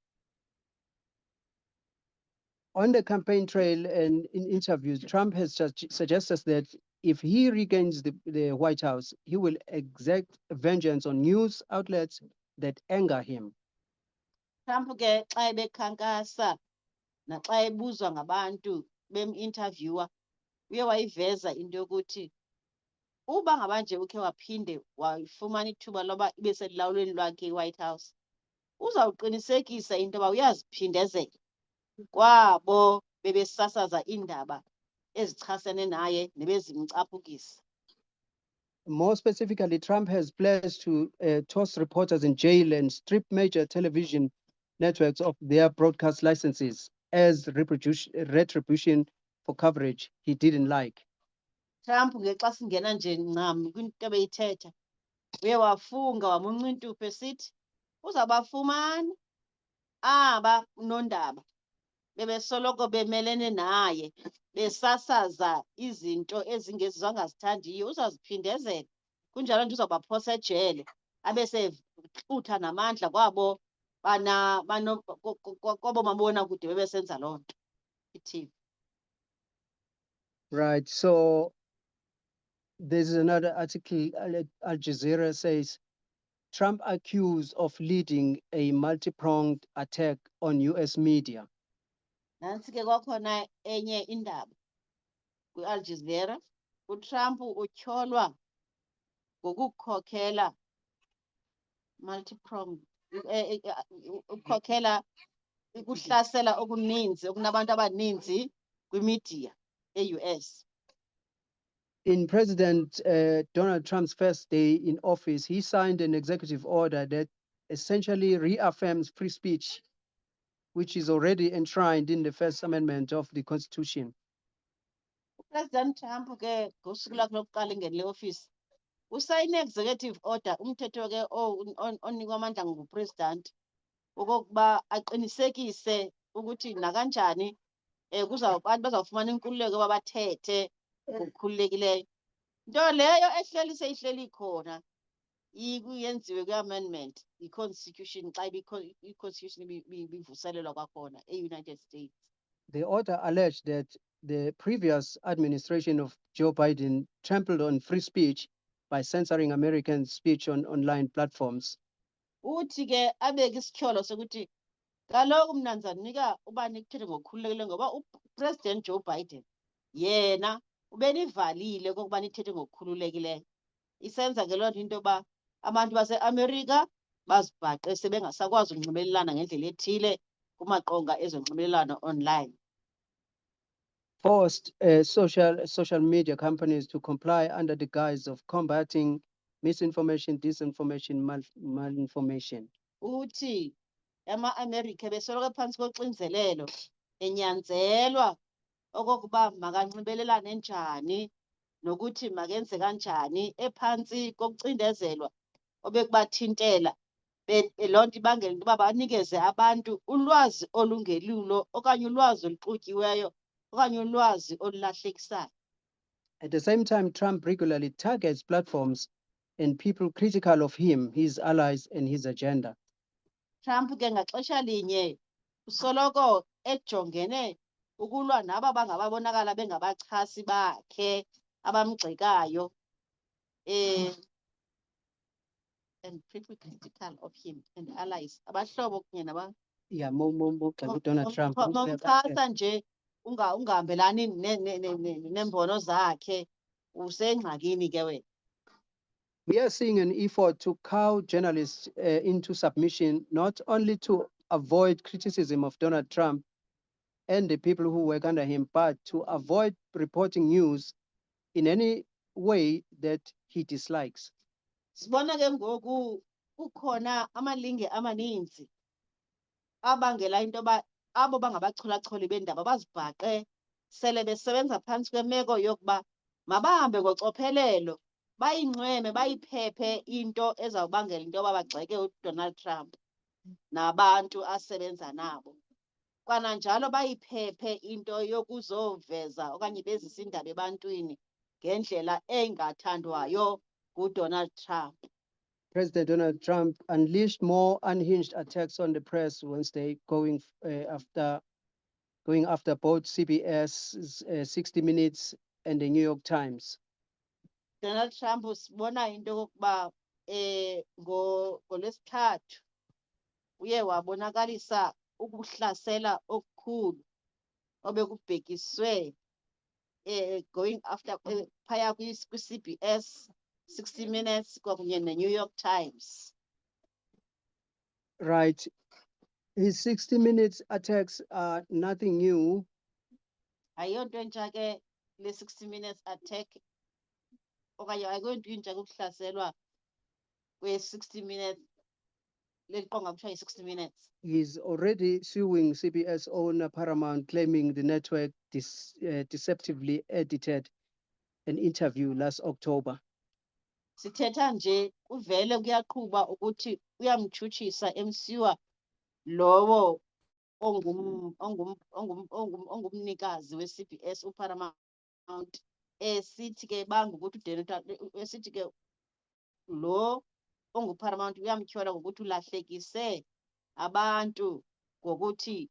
On the campaign trail and in interviews, Trump has just suggested that if he regains the White House, he will exact vengeance on news outlets that anger him. Trump ke xa ebekhankasa naxa ebuzwa ngabantu bem-interviewer uye wayiveza into yokuthi uba ngabanje ukhe waphinde wafumana ithuba loba ibe selulawulweni lwakhe iWhite House, uzawuqinisekisa into yoba uyaziphindezela kwabo bebesasaza iindaba ezichasene naye nebezimcaphukisa. More specifically, Trump has pledged to toss reporters in jail and strip major television networks of their broadcast licenses as retribution for coverage he didn't like. Trump ngexa singena nje ncam kwinto ebeyithetha uye wafunga wamunca intuphu esithi uzawubafumana aba unondaba bebesoloko bemelene naye besasaza izinto ezingezizo angazithandiyo, uzaziphindezela kunjalo nje uzawubaphosa ejele abe sexutha namandla kwabo kwabo mabonakude bebesenza loo nto i-TV. Right. So there's another article, Al Jazeera says, Trump accused of leading a multi-pronged attack on US media. Nantsi ke kwakhona enye indaba kwi-Al Jazeera, uTrump utyholwa ngokukhokhela multi-pronged ukukhokhela ukuhlasela okuninzi okunabantu abaninzi kwimidiya e-US. In President Donald Trump's first day in office, he signed an executive order that essentially reaffirms free speech, which is already enshrined in the First Amendment of the Constitution. UPresident Trump ke ngosuku lakhe lokuqala ingenile office usayine executive order, umthetho ke onikwa amandla ngupresident okokuba aqinisekise ukuthi nakanjani abantu bazawufumana inkululeko yoba bathethe ngokukhululekileyo, nto leyo ehleli seyihleli ikhona yenziwe kwi-amendment i-constitution xa i-constitution ibivuselelwa kwakhona e-United States. The order alleged that the previous administration of Joe Biden trampled on free speech by censoring American speech on online platforms. Uthi ke abeke isityholo sokuthi kaloku mna ndizanika ubani ekuthethe ngokukhululekile ngoba uPresident Joe Biden yena ubenivalile kokuba nithethe ngokukhululekileyo. Isenza ke loo nto into yoba abantu baseAmerica bazibhaqe sebengasakwazi ukunxibelelana ngendlela ethile kumaqonga ezonxibelelano online. Forced social media companies to comply under the guise of combating misinformation, disinformation, malinformation. Uthi ama-America besoloko phantsi koxinzelelo enyanzelwa okokuba makanxibelelane njani nokuthi makenze kanjani ephantsi kokucindezelwa obekubathintela loo nto ibangela into yoba banikeze abantu ulwazi olungelulo okanye ulwazi oluxutyiweyo okanye ulwazi olulahlekisayo. At the same time, Trump regularly targets platforms and people critical of him, his allies, and his agenda. Trump ke ngaxesha linye usoloko ejongene ukulwa naba bangababonakala bengabachasi bakhe abamgxekayo and people critical of him and allies, abahlobo kunye naba Yeah, Donald Trump. momchasa nje ungahambelani neembono zakhe usengxakini ke wena. We are seeing an effort to cow journalists into submission, not only to avoid criticism of Donald Trump and the people who work under him, but to avoid reporting news in any way that he dislikes. Sibona ke ngoku kukhona amalinge amaninzi abangela into yoba abo bangabacholacholi beendaba bazibhaqe sele besebenza phantsi kwemeko yokuba mabahambe ngocophelelo bayinxweme bayiphephe into ezawubangela into yoba bagxeke uDonald Trump nabantu asebenza nabo. Kwananjalo bayiphephe into yokuzoveza okanye bezisa indaba ebantwini ngendlela engathandwayo nguDonald Trump. President Donald Trump unleashed more unhinged attacks on the press Wednesday, going after both CBS 60 Minutes and the New York Times. Donald Trump sibona into yokuba ngolwesithathu uye wabonakalisa ukuhlasela okukhulu obekubhekiswe going after phaya kwi-CBS 60 Minutes kwakunye ne-New York Times. Right. His 60 Minutes attacks are nothing new. Ayonto entsha ke le 60 Minutes attack okanye ayonto intsha kukuhlaselwa kwe-60 Minutes leliqonga kuthiwa yi-60 Minutes. He's already suing CBS owner Paramount, claiming the network deceptively edited an interview last October. Sithetha nje uvele kuyaqhuba ukuthi uyamtshutshisa emsiwa lowo ongumnikazi we-CBS uParamount esithi ke bangukuthi esithi ke lo onguParamount uyamtyhola ngokuthi ulahlekise abantu ngokuthi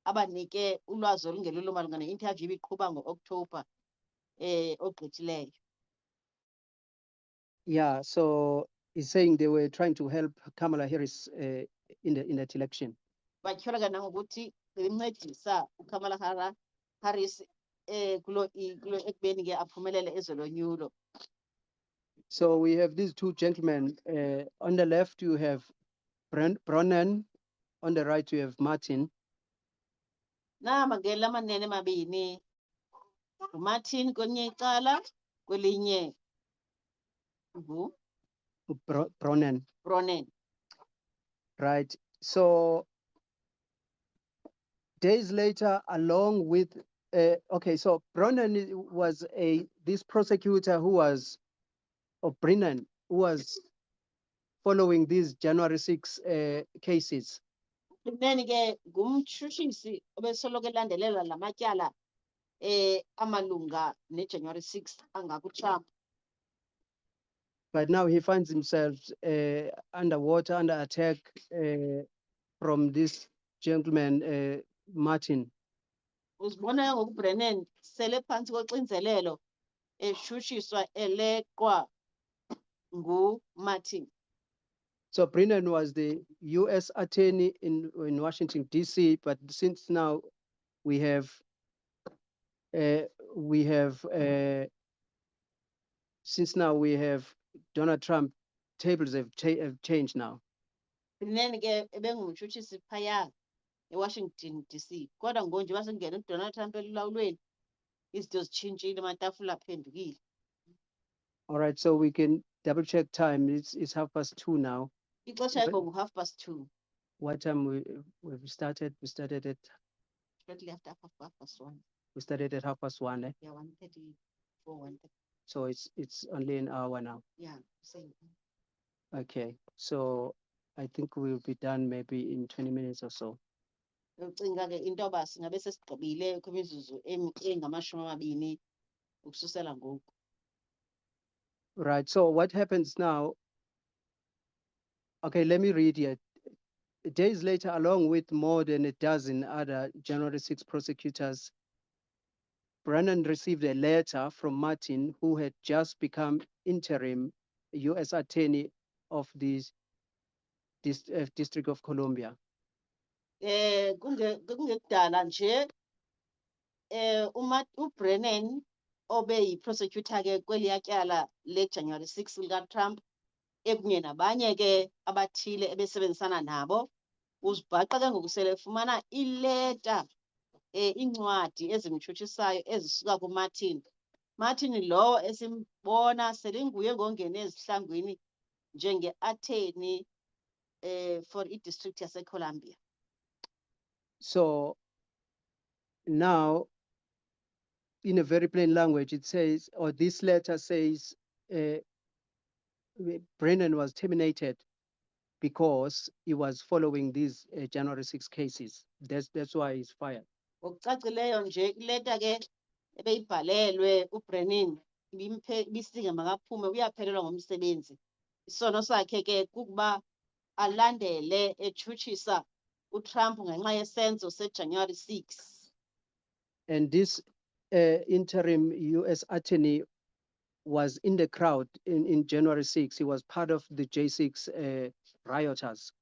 abanike ulwazi olungelulo malunga ne-interview ibiqhuba ngo-October ogqithileyo. Yeah, so he's saying they were trying to help Kamala Harris in that election. Batyhola ke nangokuthi bencedisa uKamala Harris kulo ekubeni ke aphumelele ezolonyulo. So we have these two gentlemen. On the left, you have Brennan. On the right, you have Martin. Namagela amanene mabini, uMartin kwenye icala kwelinye Brennan. Right. So days later, along with okay, so Brennan was this prosecutor who was Brennan, who was following these January 6 cases. Brennan ke ngumtshutshisi obesoloko elandelela la matyala amalunga ne-January 6 angakuTrump. But now he finds himself underwater, under attack from this gentleman, Martin. Uzibona ngokuBrennan sele phansi koxinzelelo eshutshiswa eleqwa nguMartin. So Brennan was the U.S. attorney in Washington, D.C., but since now we have, since now we have Donald Trump, tables have changed now. Brennan ke ebengumtshutshisi phaya eWashington DC. Kodwa ngonje basengena uDonald Trump elulawulweni, izinto zitshintshile, amatafula aphendukile. All right, so we can double check time. It's 2:30 now. Ixesha But- ekho ngu2:30. What time we started? We started at Shortly after 1:30. we started at 1:30. Eh? Yeah, 1:34, 1:30. So it's only an hour now. Yeah, same. Okay, so I think we'll be done maybe in 20 minutes or so. Ucinga ke into yoba singabe sesigqibile kwimizuzu engamashumi 20 ukususela ngoku. Right, so what happens now? Okay, let me read here. Days later, along with more than a dozen other January 6 prosecutors, Brennan received a letter from Martin, who had just become interim U.S. attorney of the District of Columbia. Kungekudala nje uBrennan obe yi-prosecutor ke kweliya tyala le-January 6 lika-Trump ekunye nabanye ke abathile ebesebenzisana nabo, uzibhaqa ke ngoku sele efumana ileta incwadi ezimtshutshisayo ezisuka kuMartin. Martin lowo esimbona selinguye ngongena ezihlangwini njenge-attorney for i-district yaseColumbia. So now, in a very plain language, it says, or this letter says, Brennan was terminated because he was following these January 6 cases. That's why he's fired. Ngokucacileyo nje ileta ke ebeyibhalelwe uBrennan ibisinga makaphume uyaphelelwa ngumsebenzi. Isono sakhe ke kukuba alandele etshutshisa uTrump ngenxa yesenzo seJanuary 6. And this interim U.S. attorney was in the crowd in January 6. He was part of the J6 rioters.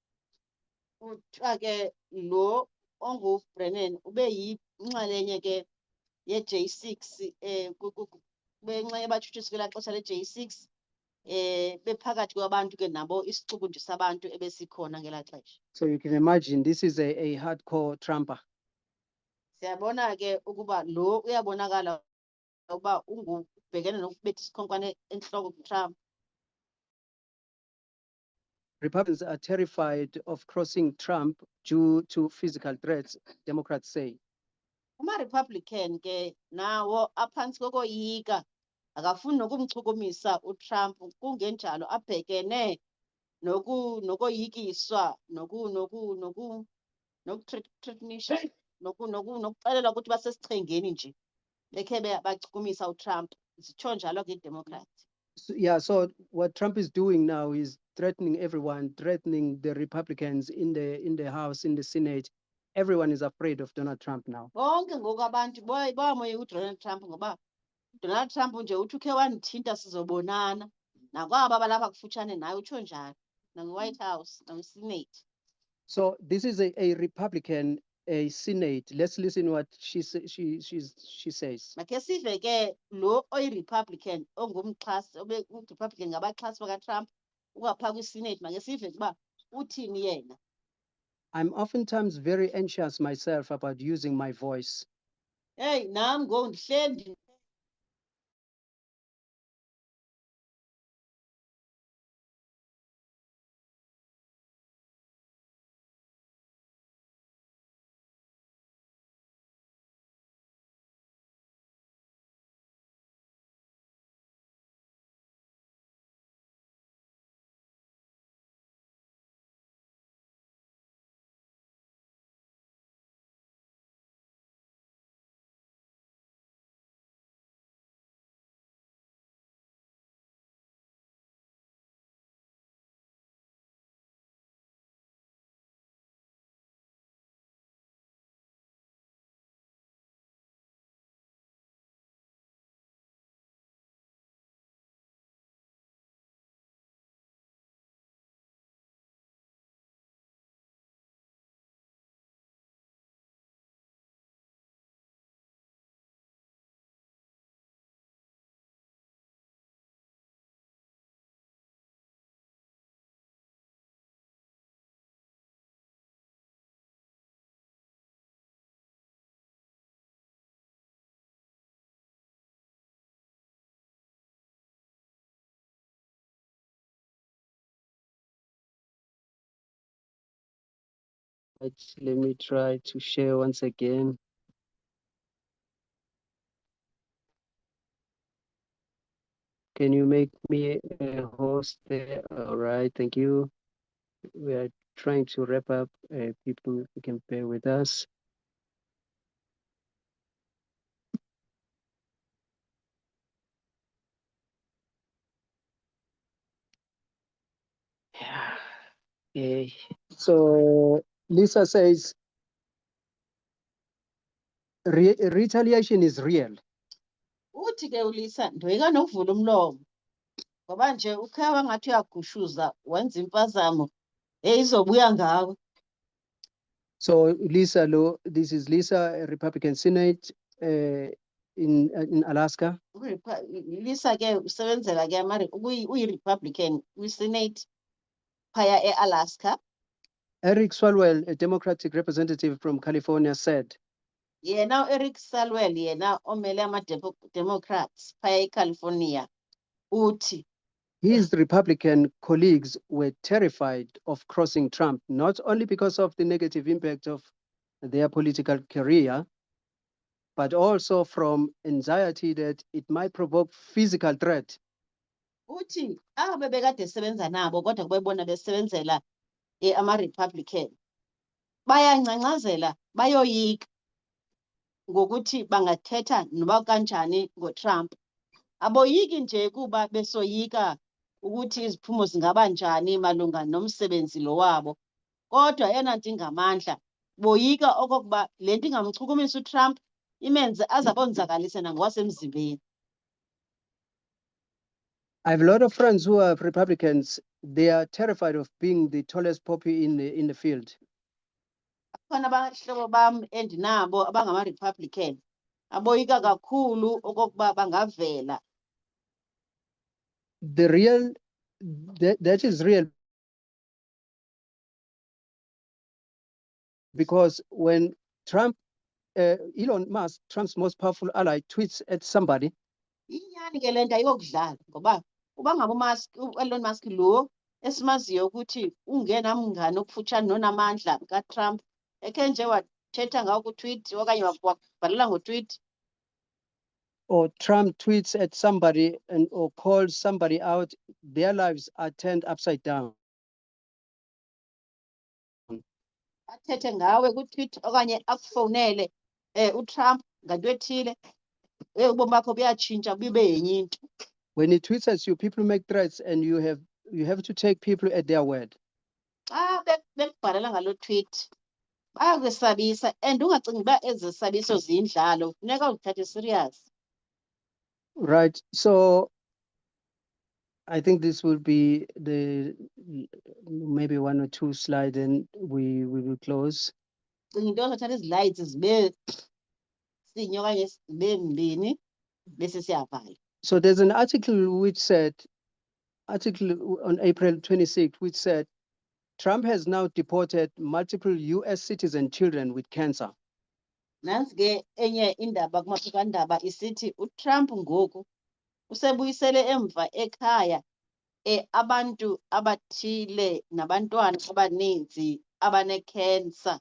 Uthiwa ke lo onguBrennan ube yinxalenye ke ye-J6 benxa yabatshutshisi kwelaa xesha le-J6 bephakathi kwabantu ke nabo isixuku nje sabantu ebesikhona ngelaa xesha. So you can imagine this is a hardcore Trumper. Siyabona ke ukuba lo uyabonakala ukuba ubhekene nokubetha isikhonkwane entloko kuTrump. Republicans are terrified of crossing Trump due to physical threats, Democrats say. Uma-Republican ke nawo aphantsi kokoyika akafuni nokumchukumisa uTrump, kungenjalo abhekene nokoyikiswa nokuthreatenisha nokuxelelwa ukuthi basesichengeni nje bekhe bachukumisa uTrump. Zitsho njalo ke iDemocrat. So, yeah, so what Trump is doing now is threatening everyone, threatening the Republicans in the House, in the Senate. Everyone is afraid of Donald Trump now. Bonke ngoku abantu bayamoyika uDonald Trump ngoba uDonald Trump nje uthi ukhe wandithinta sizobonana, nakwaba balapha kufutshane naye utsho njalo, nange-White House, nange-Senate. So this is a Republican, a Senate. Let's listen what she says. Makhe sive ke lo oyi-Republican ongumxhasi uRepublican ngabaxhasi bakaTrump ukaphaa kwi-Senate, makhe sive ukuba uthini yena. I'm oftentimes very anxious myself about using my voice. Hey, nam ngoku ndihleli Let me try to share once again. Can you make me a host there? All right, thank you. We are trying to wrap up. People who can bear with us. Yeah. Okay. So Lisa says retaliation is real. Uthi ke uLisa ndoyika nokuvula umlomo ngoba nje ukhaya ngathi uyagushuza wenza impazamo izobuya ngawe. So Lisa, this is Lisa, a Republican Senate in Alaska. Lisa ke usebenzela ke uyi-Republican kwi-Senate phaya e-Alaska. Eric Swalwell, a Democratic representative from California, said, Yena Eric Swalwell yena omele ama-Democrats phaya eCalifornia uthi his Republican colleagues were terrified of crossing Trump, not only because of the negative impact of their political career, but also from anxiety that it might provoke physical threat. uthi bebekade sebenza nabo kodwa kubebona besebenzela ama-Republican bayangcangcazela bayoyika ngokuthi bangathetha noba kanjani ngoTrump. Aboyiki nje kuba besoyika ukuthi iziphumo zingaba njani malunga nomsebenzi lo wabo, kodwa eyona nto ingamandla boyika okokuba le nto ingamchukumisa uTrump imenze azabonzakalise nangokwasemzimbeni. I have a lot of friends who are Republicans. They are terrified of being the tallest poppy in the field. Khona abahlobo bam endinabo abangama-Republican aboyika kakhulu okokuba bangavela. That is real, because when Elon Musk, Trump's most powerful ally, tweets at somebody, Inyani ke le nto ayokudlala ngoba uba ngaba Elon Musk lo esimaziyo ukuthi ungena mngani okufutshane nonamandla kaTrump ekhe nje wathetha ngawo kutweet okanye wakubhalela ngotweet, or Trump tweets at somebody or calls somebody out, their lives are turned upside down. athethe ngawe kutweet okanye akufowunele uTrump nganto ethile ubomi bakho buyatshintsha bube yenye into. When he tweets at you, people make threats, and you have to take people at their word. Xa bekubhalela ngalo tweet bayakwesabisa and ungacingi uba ezi sabiso ziyindlalo, funeka uzithathe serious. Right. So I think this will be maybe one or two slides, and we will close. Cinga into yozothatha ezi lights zibe sinye okanye zibe mbini bese siyavala. So there's an article on April 26, which said Trump has now deported multiple US citizen children with cancer. Nansi ke enye indaba kumaphephandaba isithi uTrump ngoku usebuyisele emva ekhaya abantu abathile nabantwana abaninzi abane-cancer.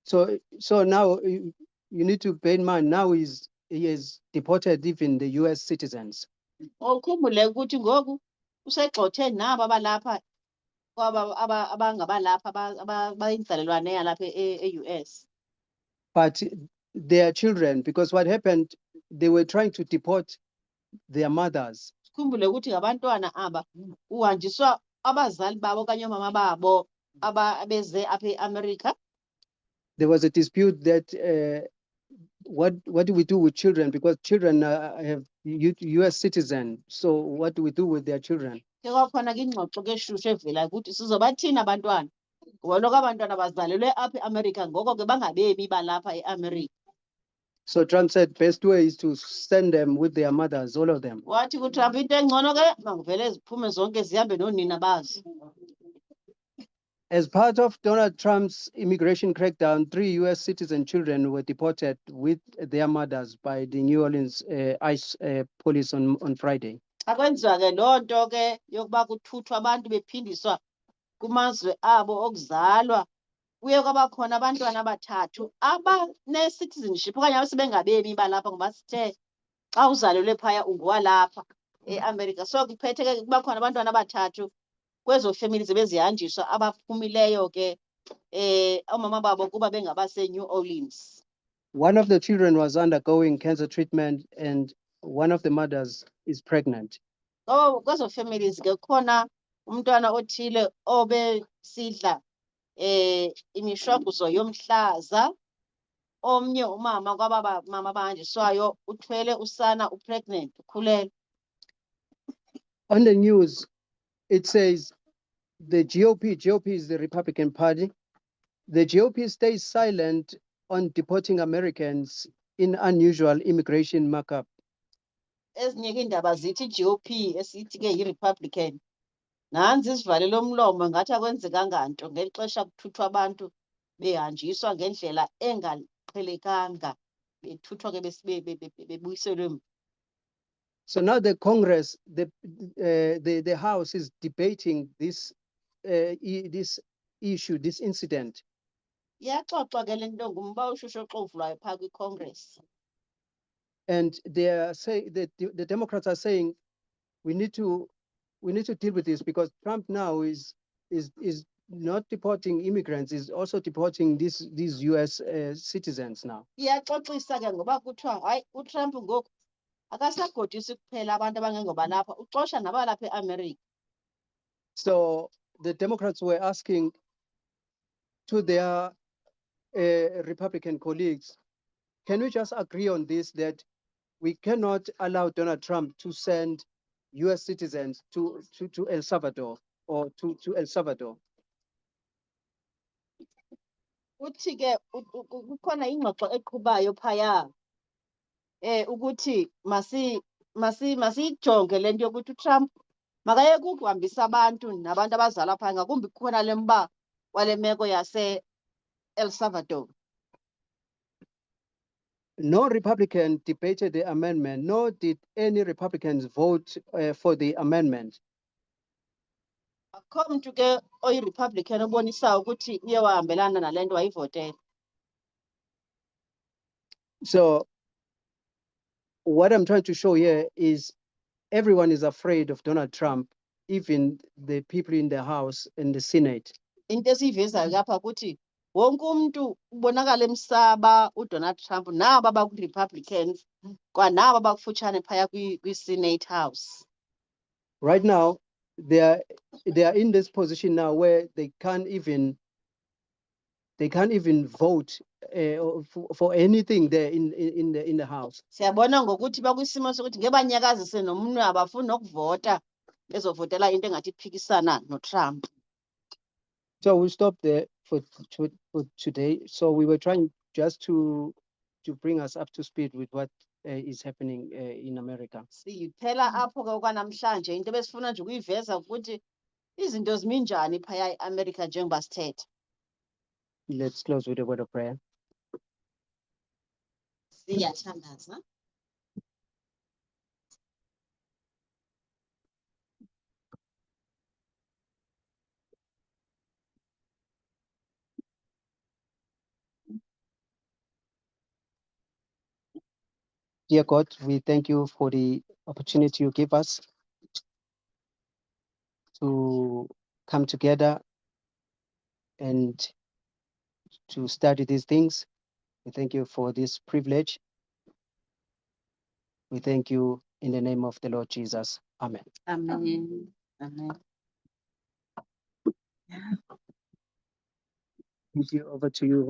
So now you need to bear in mind, now he has deported even the US citizens. Ukhumbule ukuthi ngoku usegxothe nabo abalapha abangabalapha abayinzalelwane yalapha e-US. But they are children, because what happened, they were trying to deport their mothers. Sikhumbule ukuthi ngabantwana aba uhanjiswa abazali babo okanye oomama babo abeze apha eAmerica. There was a dispute that what do we do with children, because children have US citizen. So what do we do with their children? Ke kwakhona ke ingxoxo ke eshushu evelayo ukuthi sizobathini abantwana ngoba lokho abantwana bazalelwe apha eAmerica ngoko ke bangabemi balapha eAmerica. So Trump said best way is to send them with their mothers, all of them. Wathi kuTrump into engcono ke makuvele ziphume zonke zihambe noonina bazo. As part of Donald Trump's immigration crackdown, 3 US citizen children were deported with their mothers by the New Orleans ICE police on Friday. Akwenziwa ke loo nto ke yokuba kuthuthwa abantu bephindiswa kumazwe abo okuzalwa kuye kwaba khona abantwana abathathu abane-citizenship okanye abasebengabemi balapha ngoba sithe xa uzalelwe phaya ungowalapha eAmerica. So kuphethe ke kuba khona abantwana abathathu kwezo family bezihanjiswa abaphumileyo ke oomama babo kuba bengabaseNew Orleans. One of the children was undergoing cancer treatment and one of the mothers is pregnant. Kwezo families ke khona umntwana othile obesidla imishwanguzo yomhlaza, omnye umama kwababa mama abahanjiswayo uthwele usana upregnant ukhulelwe. On the news, it says the GOP is the Republican Party. The GOP stays silent on deporting Americans in unusual immigration markup. Ezinye ke iindaba zithi GOP esithi ke yi-Republican nanzi isivalelo umlomo ngathi akwenzekanga nto ngeli xesha kuthuthwa abantu behanjiswa ngendlela engaqhelekanga bethuthwa ke bebuyiselwe. So now the Congress, the House is debating this issue, this incident. Iyaxoxwa ke le nto ngumba ushushu oxovulayo phaa kwiCongress. And they are saying that the Democrats are saying we need to deal with this because Trump now is not deporting immigrants, is also deporting these US citizens now. Iyaxoxisa ke ngoba kuthiwa hayi uTrump ngoku akasagodisi kuphela abantu abangengobalapha uxosha nabalapha eAmerica. So the Democrats were asking to their Republican colleagues, can we just agree on this, that we cannot allow Donald Trump to send US citizens to El Salvador or to El Salvador? Uthi ke kukhona ingxoxo eqhubayo phaya ukuthi masiyijonge le nto yokuthi uTrump makayeke ukuhambisa abantu nabantu abazalwa phaya ngakumbi kukhona le mba wale meko yase-El Salvador. No Republican debated the amendment, nor did any Republicans vote for the amendment. Akho mntu ke oyi-Republican obonisayo ukuthi uye wahambelana nale nto wayivotela. So what I'm trying to show here is everyone is afraid of Donald Trump, even the people in the House and the Senate. Into esiyivezayo lapha ukuthi wonke umntu ubonakala emsaba uDonald Trump naba baku-Republicans kwanaba bakufutshane phaya kwi-Senate House. Right now, they are in this position now where they can't even vote for anything there in the House. Siyabona ngokuthi bakwisimo sokuthi ngebanyakazise nomunwe abafuni nokuvota bezovotela into engathi iphikisana noTrump. So we'll stop there for today. So we were trying just to bring us up to speed with what is happening in America. Siphela apho ke okwanamhlanje into besifuna nje ukuyiveza ukuthi izinto zimi njani phaya eAmerica njengoba sithetha. Let's close with a word of prayer. Siyathandaza. Dear God, we thank you for the opportunity you give us to come together and to study these things. We thank you for this privilege. We thank you in the name of the Lord Jesus. Amen. Amen. Amen. Thank you. Over to you.